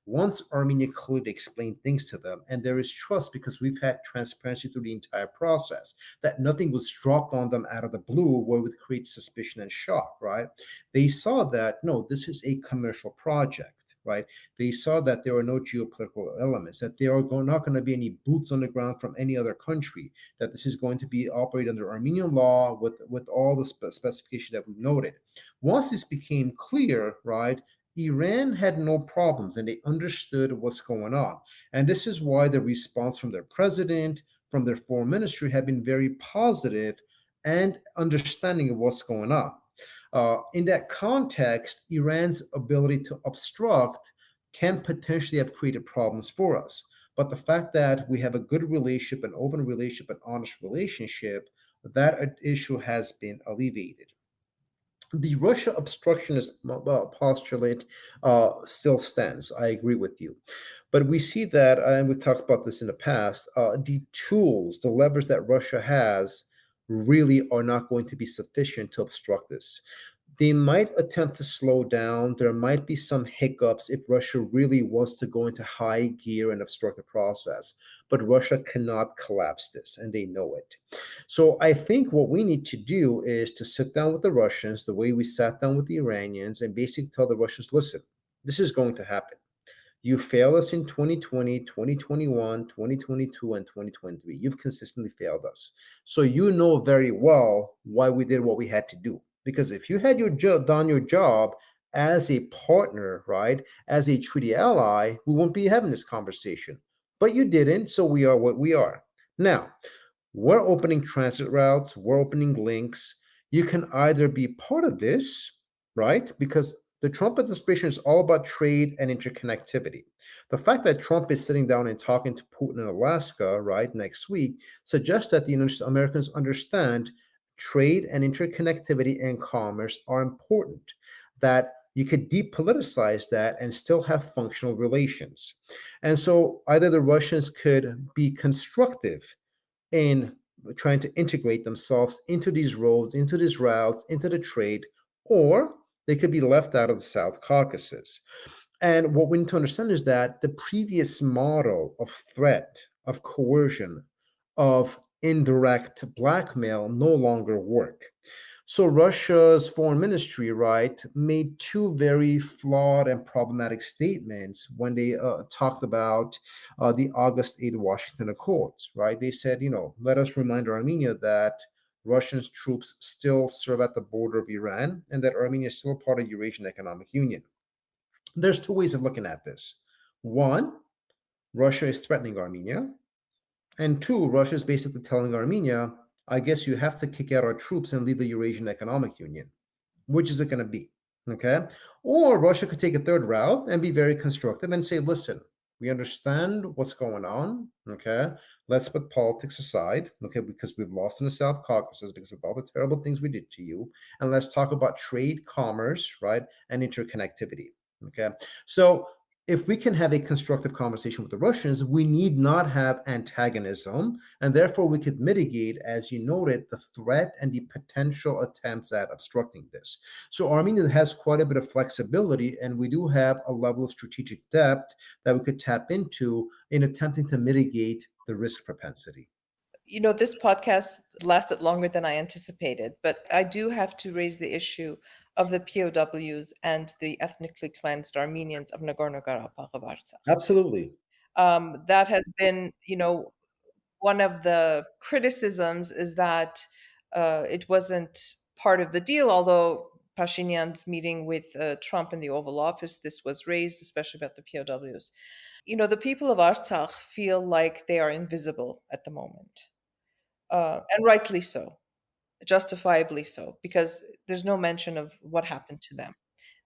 once Armenia clearly explained things to them, and there is trust because we've had transparency through the entire process, that nothing was dropped on them out of the blue where it would create suspicion and shock, right? They saw that, no, this is a commercial project. Right? They saw that there were no geopolitical elements, that there are not going to be any boots on the ground from any other country, that this is going to be operated under Armenian law with all the specifications that we've noted. Once this became clear, right, Iran had no problems and they understood what's going on. And this is why the response from their president, from their foreign ministry, had been very positive and understanding of what's going on. In that context, Iran's ability to obstruct can potentially have created problems for us. But the fact that we have a good relationship, an open relationship, an honest relationship, that issue has been alleviated. The Russia obstructionist postulate still stands. I agree with you. But we see that, and we've talked about this in the past, the tools, the levers that Russia has really are not going to be sufficient to obstruct this. They might attempt to slow down. There might be some hiccups if Russia really wants to go into high gear and obstruct the process. But Russia cannot collapse this, and they know it. So I think what we need to do is to sit down with the Russians the way we sat down with the Iranians and basically tell the Russians, listen, this is going to happen. You failed us in 2020, 2021, 2022, and 2023. You've consistently failed us. So you know very well why we did what we had to do. Because if you had done your job as a partner, right, as a treaty ally, we won't be having this conversation. But you didn't, so we are what we are. Now, we're opening transit routes, we're opening links. You can either be part of this, right? Because the Trump administration is all about trade and interconnectivity. The fact that Trump is sitting down and talking to Putin in Alaska, right, next week, suggests that the Americans understand trade and interconnectivity and commerce are important, that you could depoliticize that and still have functional relations. And so either the Russians could be constructive in trying to integrate themselves into these roads, into these routes, into the trade, or they could be left out of the South Caucasus. And what we need to understand is that the previous model of threat, of coercion, of indirect blackmail no longer work. So Russia's foreign ministry, right, made two very flawed and problematic statements when they talked about the August 8 Washington Accords, right? They said, let us remind Armenia that Russian troops still serve at the border of Iran and that Armenia is still part of Eurasian Economic Union. There's two ways of looking at this. One, Russia is threatening Armenia. And two, Russia is basically telling Armenia, I guess you have to kick out our troops and leave the Eurasian Economic Union. Which is it going to be? Okay. Or Russia could take a third route and be very constructive and say, listen, we understand what's going on. Okay. Let's put politics aside. Okay. Because we've lost in the South Caucasus because of all the terrible things we did to you. And let's talk about trade, commerce, right? And interconnectivity. Okay. So if we can have a constructive conversation with the Russians, we need not have antagonism, and therefore we could mitigate, as you noted, the threat and the potential attempts at obstructing this. So Armenia has quite a bit of flexibility, and we do have a level of strategic depth that we could tap into in attempting to mitigate the risk propensity. This podcast lasted longer than I anticipated, but I do have to raise the issue of the POWs and the ethnically cleansed Armenians of Nagorno-Karabakh. Absolutely. That has been, one of the criticisms is that it wasn't part of the deal, although Pashinyan's meeting with Trump in the Oval Office, this was raised, especially about the POWs. The people of Artsakh feel like they are invisible at the moment, and rightly so, justifiably so, because there's no mention of what happened to them.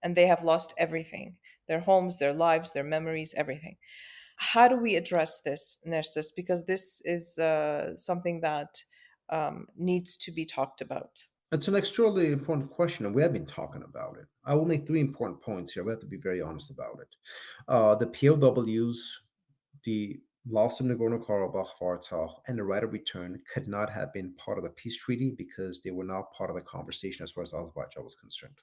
And they have lost everything, their homes, their lives, their memories, everything. How do we address this, Nerses? Because this is something that needs to be talked about. It's an extraordinarily important question, and we have been talking about it. I will make three important points here. We have to be very honest about it. The POWs, the loss of Nagorno-Karabakh, Artsakh, and the right of return could not have been part of the peace treaty because they were not part of the conversation as far as Azerbaijan was concerned.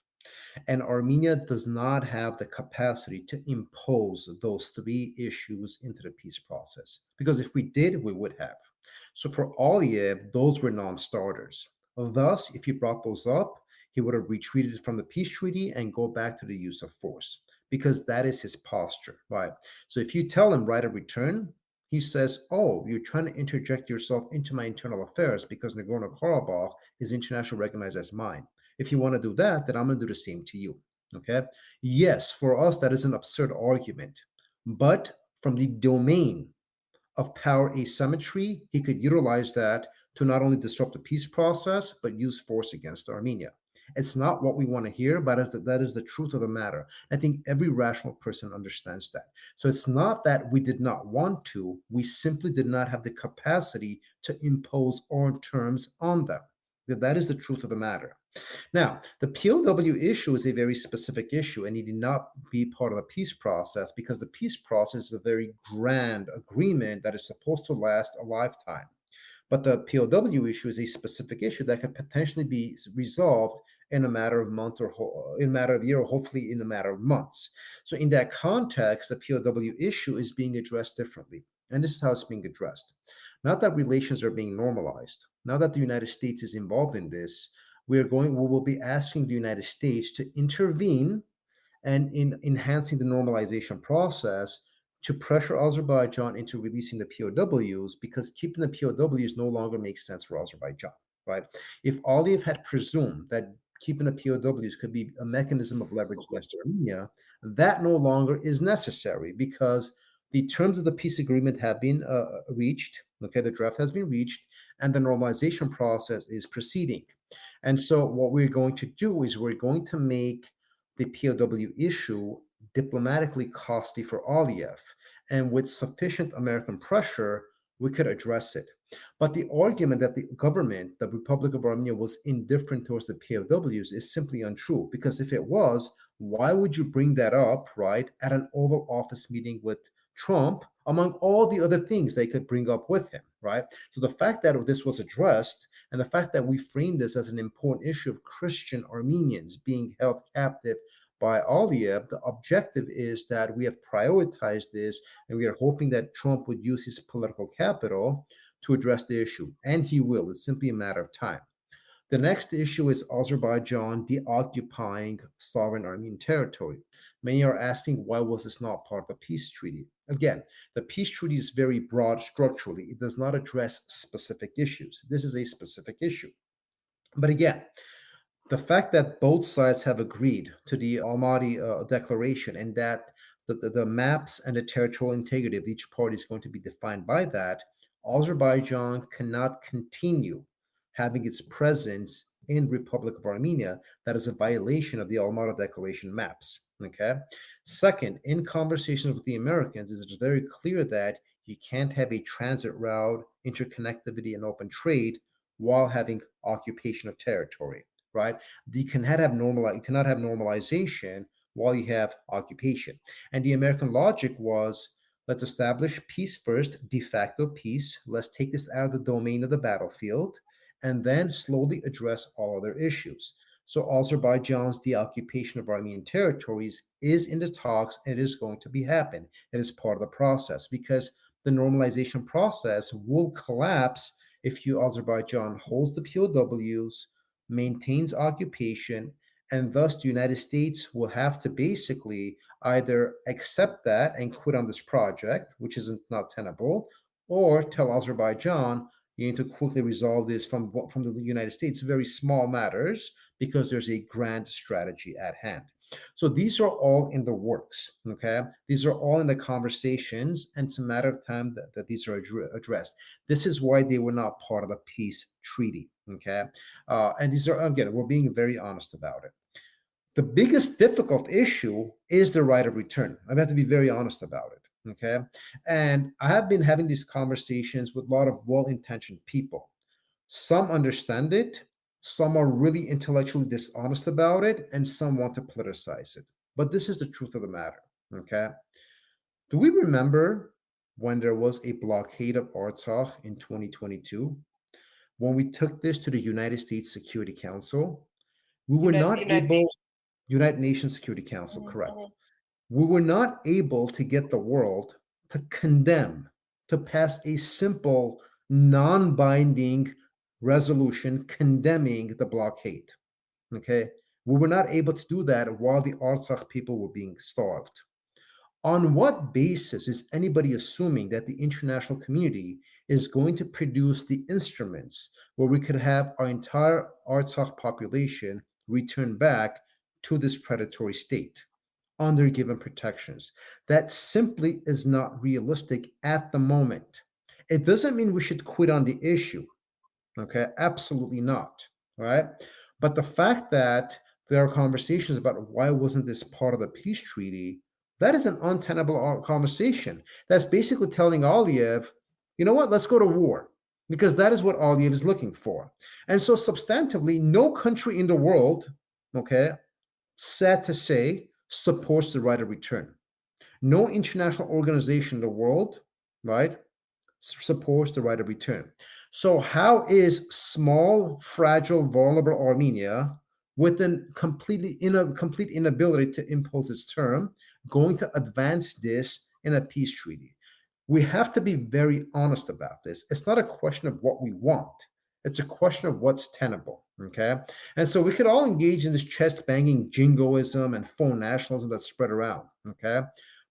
And Armenia does not have the capacity to impose those three issues into the peace process. Because if we did, we would have. So for Aliyev, those were non starters. Thus, if he brought those up, he would have retreated from the peace treaty and go back to the use of force because that is his posture, right? So if you tell him right of return, he says, "Oh, you're trying to interject yourself into my internal affairs because Nagorno Karabakh is internationally recognized as mine. If you want to do that, then I'm going to do the same to you." Okay. Yes, for us, that is an absurd argument. But from the domain of power asymmetry, he could utilize that to not only disrupt the peace process, but use force against Armenia. It's not what we want to hear, but that is the truth of the matter. I think every rational person understands that. So it's not that we did not want to, we simply did not have the capacity to impose our terms on them. That is the truth of the matter. Now, the POW issue is a very specific issue, and it did not be part of the peace process because the peace process is a very grand agreement that is supposed to last a lifetime. But the POW issue is a specific issue that can potentially be resolved in a matter of months or in a matter of year, or hopefully in a matter of months. So in that context, the POW issue is being addressed differently. And this is how it's being addressed. Not that relations are being normalized. Now that the United States is involved in this, we will be asking the United States to intervene and in enhancing the normalization process to pressure Azerbaijan into releasing the POWs because keeping the POWs no longer makes sense for Azerbaijan, right? If Aliyev had presumed that keeping the POWs could be a mechanism of leverage against Armenia, that no longer is necessary because the terms of the peace agreement have been reached. Okay, the draft has been reached, and the normalization process is proceeding. And so, what we're going to do is we're going to make the POW issue diplomatically costly for Aliyev. And with sufficient American pressure, we could address it. But the argument that the government, the Republic of Armenia, was indifferent towards the POWs is simply untrue. Because if it was, why would you bring that up, right, at an Oval Office meeting with Trump, among all the other things they could bring up with him, right? So the fact that this was addressed and the fact that we framed this as an important issue of Christian Armenians being held captive by Aliyev, the objective is that we have prioritized this and we are hoping that Trump would use his political capital to address the issue. And he will. It's simply a matter of time. The next issue is Azerbaijan deoccupying sovereign Armenian territory. Many are asking why was this not part of the peace treaty? Again, the peace treaty is very broad structurally. It does not address specific issues. This is a specific issue. But again, the fact that both sides have agreed to the Almaty Declaration and that the maps and the territorial integrity of each party is going to be defined by that, Azerbaijan cannot continue having its presence in Republic of Armenia. That is a violation of the Almaty Declaration maps. Okay. Second, in conversations with the Americans, it is very clear that you can't have a transit route, interconnectivity, and open trade while having occupation of territory, right? You cannot have normalization while you have occupation. And the American logic was, let's establish peace first, de facto peace. Let's take this out of the domain of the battlefield and then slowly address all other issues. So Azerbaijan's deoccupation of Armenian territories is in the talks and it is going to be happen. It is part of the process because the normalization process will collapse if Azerbaijan holds the POWs, maintains occupation, and thus the United States will have to basically either accept that and quit on this project, which is not tenable, or tell Azerbaijan, you need to quickly resolve this from the United States, very small matters, because there's a grand strategy at hand. So these are all in the works, okay? These are all in the conversations, and it's a matter of time that these are addressed. This is why they were not part of the peace treaty, okay? And these are, again, we're being very honest about it. The biggest difficult issue is the right of return. I have to be very honest about it. Okay. And I have been having these conversations with a lot of well intentioned people. Some understand it, some are really intellectually dishonest about it, and some want to politicize it. But this is the truth of the matter. Okay. Do we remember when there was a blockade of Artsakh in 2022? When we took this to the United States Security Council, we were not United able, Nations. United Nations Security Council, Mhm, correct. mhm. We were not able to get the world to condemn, to pass a simple, non binding resolution condemning the blockade. Okay. We were not able to do that while the Artsakh people were being starved. On what basis is anybody assuming that the international community is going to produce the instruments where we could have our entire Artsakh population return back to this predatory state under given protections? That simply is not realistic at the moment. It doesn't mean we should quit on the issue. Okay, absolutely not. Right. But the fact that there are conversations about why wasn't this part of the peace treaty, that is an untenable conversation. That's basically telling Aliyev, you know what, let's go to war, because that is what Aliyev is looking for. And so, substantively, no country in the world, okay, sad to say, supports the right of return. No international organization in the world, right, supports the right of return. So, how is small, fragile, vulnerable Armenia, with a complete inability to impose its term, going to advance this in a peace treaty? We have to be very honest about this. It's not a question of what we want, it's a question of what's tenable. Okay. And so we could all engage in this chest banging jingoism and faux nationalism that's spread around. Okay.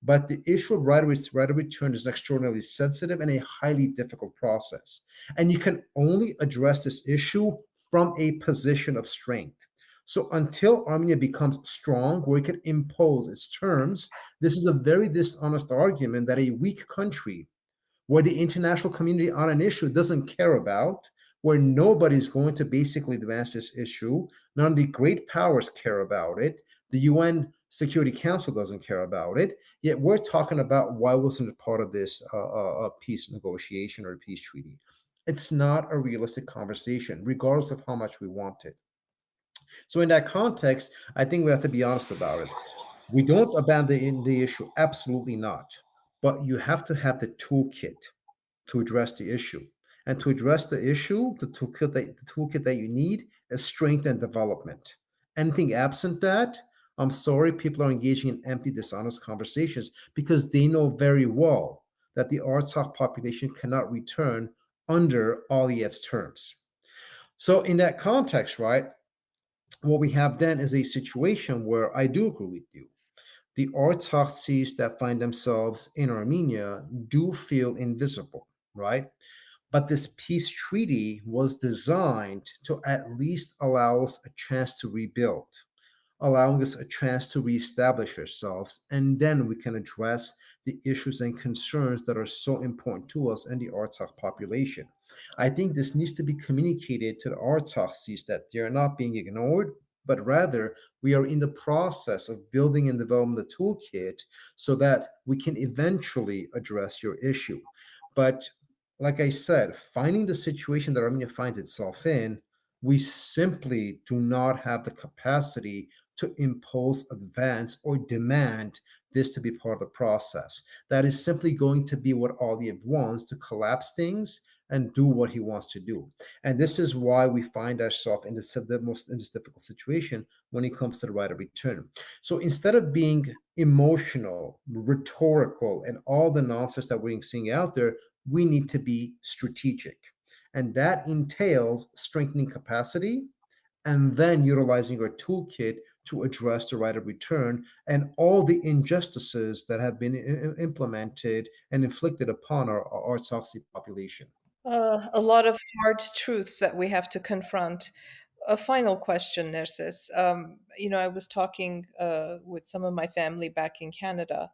But the issue of right of return is an extraordinarily sensitive and a highly difficult process. And you can only address this issue from a position of strength. So until Armenia becomes strong, where it can impose its terms, this is a very dishonest argument that a weak country, where the international community on an issue doesn't care about, where nobody's going to basically advance this issue, none of the great powers care about it, the UN Security Council doesn't care about it, yet we're talking about why wasn't it part of this peace negotiation or peace treaty. It's not a realistic conversation, regardless of how much we want it. So in that context, I think we have to be honest about it. We don't abandon the issue, absolutely not. But you have to have the toolkit to address the issue. And to address the issue, the toolkit that you need is strength and development. Anything absent that, I'm sorry, people are engaging in empty, dishonest conversations because they know very well that the Artsakh population cannot return under Aliyev's terms. So in that context, right, what we have then is a situation where I do agree with you. The Artsaksis that find themselves in Armenia do feel invisible, right? But this peace treaty was designed to at least allow us a chance to rebuild, allowing us a chance to reestablish ourselves, and then we can address the issues and concerns that are so important to us and the Artsakh population. I think this needs to be communicated to the Artsaksis that they are not being ignored, but rather we are in the process of building and developing the toolkit so that we can eventually address your issue. But like I said, finding the situation that Armenia finds itself in, we simply do not have the capacity to impose, advance, or demand this to be part of the process. That is simply going to be what Aliyev wants, to collapse things and do what he wants to do. And this is why we find ourselves in this difficult situation when it comes to the right of return. So instead of being emotional, rhetorical, and all the nonsense that we're seeing out there, we need to be strategic. And that entails strengthening capacity and then utilizing our toolkit to address the right of return and all the injustices that have been implemented and inflicted upon our Artsakhi population. A lot of hard truths that we have to confront. A final question, Nerses. I was talking with some of my family back in Canada,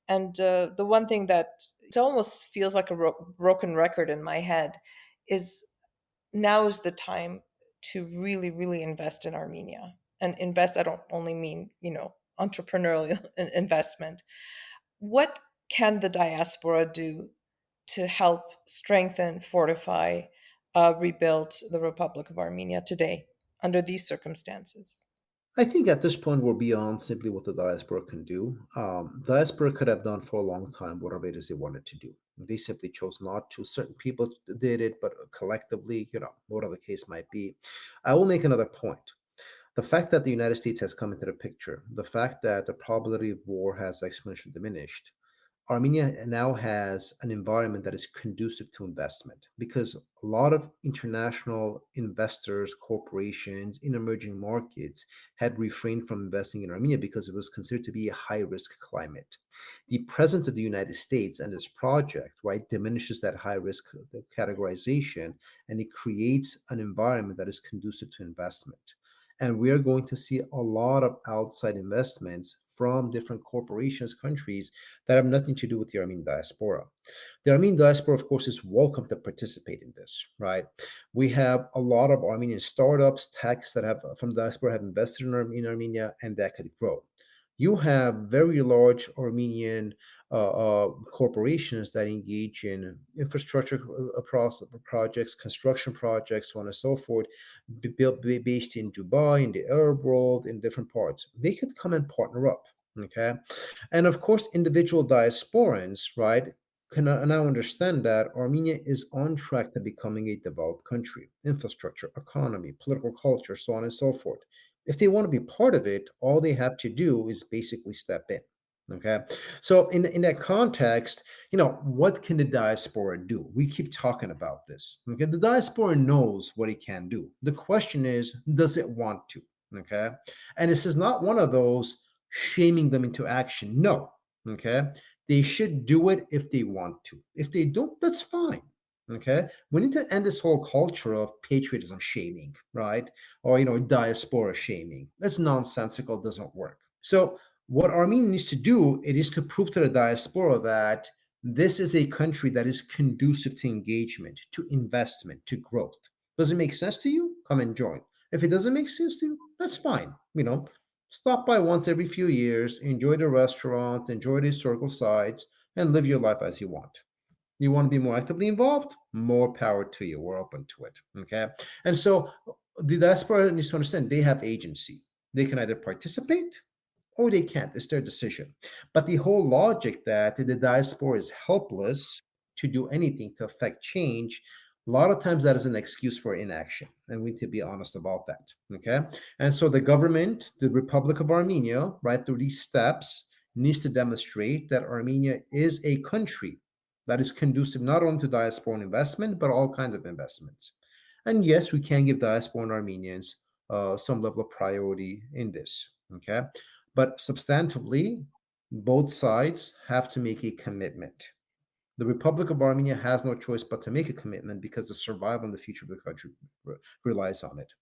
and the one thing that it almost feels like a broken record in my head is now is the time to really, really invest in Armenia. And invest, I don't only mean, entrepreneurial investment. What can the diaspora do to help strengthen, fortify, rebuild the Republic of Armenia today under these circumstances? I think at this point we're beyond simply what the diaspora can do. Diaspora could have done for a long time whatever it is they wanted to do. They simply chose not to. Certain people did it, but collectively, whatever the case might be. I will make another point. The fact that the United States has come into the picture, the fact that the probability of war has exponentially diminished, Armenia now has an environment that is conducive to investment because a lot of international investors, corporations in emerging markets had refrained from investing in Armenia because it was considered to be a high risk climate. The presence of the United States and this project, right, diminishes that high risk categorization and it creates an environment that is conducive to investment. And we are going to see a lot of outside investments from different corporations, countries that have nothing to do with the Armenian diaspora. The Armenian diaspora, of course, is welcome to participate in this, right? We have a lot of Armenian startups, techs that have from the diaspora have invested in Armenia, and that could grow. You have very large Armenian corporations that engage in infrastructure projects, construction projects, so on and so forth, built based in Dubai, in the Arab world, in different parts. They could come and partner up. Okay, and of course, individual diasporans, right, can now understand that Armenia is on track to becoming a developed country, infrastructure, economy, political culture, so on and so forth. If they want to be part of it, all they have to do is basically step in. Okay. So in that context, what can the diaspora do? We keep talking about this. Okay. The diaspora knows what it can do. The question is, does it want to? Okay. And this is not one of those shaming them into action. No. Okay. They should do it if they want to. If they don't, that's fine. Okay. We need to end this whole culture of patriotism shaming, right? Or, diaspora shaming. That's nonsensical, doesn't work. So what Armenia needs to do, it is to prove to the diaspora that this is a country that is conducive to engagement, to investment, to growth. Does it make sense to you? Come and join. If it doesn't make sense to you, that's fine. Stop by once every few years, enjoy the restaurant, enjoy the historical sites, and live your life as you want. You want to be more actively involved? More power to you. We're open to it. Okay. And so the diaspora needs to understand they have agency. They can either participate or they can't. It's their decision. But the whole logic that the diaspora is helpless to do anything to affect change, a lot of times that is an excuse for inaction. And we need to be honest about that. Okay. And so the government, the Republic of Armenia, right through these steps, needs to demonstrate that Armenia is a country that is conducive not only to diaspora investment, but all kinds of investments. And yes, we can give diaspora Armenians some level of priority in this. Okay. But substantively, both sides have to make a commitment. The Republic of Armenia has no choice but to make a commitment because the survival and the future of the country relies on it.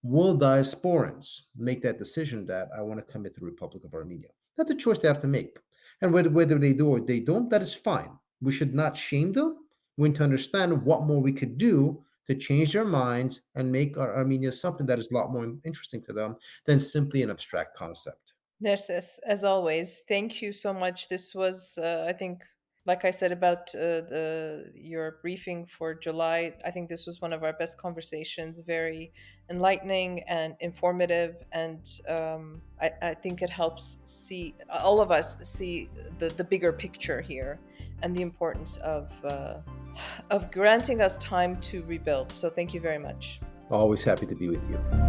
Will diasporans make that decision that I want to commit to the Republic of Armenia? That's a choice they have to make. And whether they do or they don't, that is fine. We should not shame them. We need to understand what more we could do to change their minds and make Armenia something that is a lot more interesting to them than simply an abstract concept. Nerses, as always, thank you so much. This was, I think, like I said about your briefing for July, I think this was one of our best conversations. Very enlightening and informative, and I think it helps see all of us see the bigger picture here and the importance of granting us time to rebuild. So thank you very much. Always happy to be with you.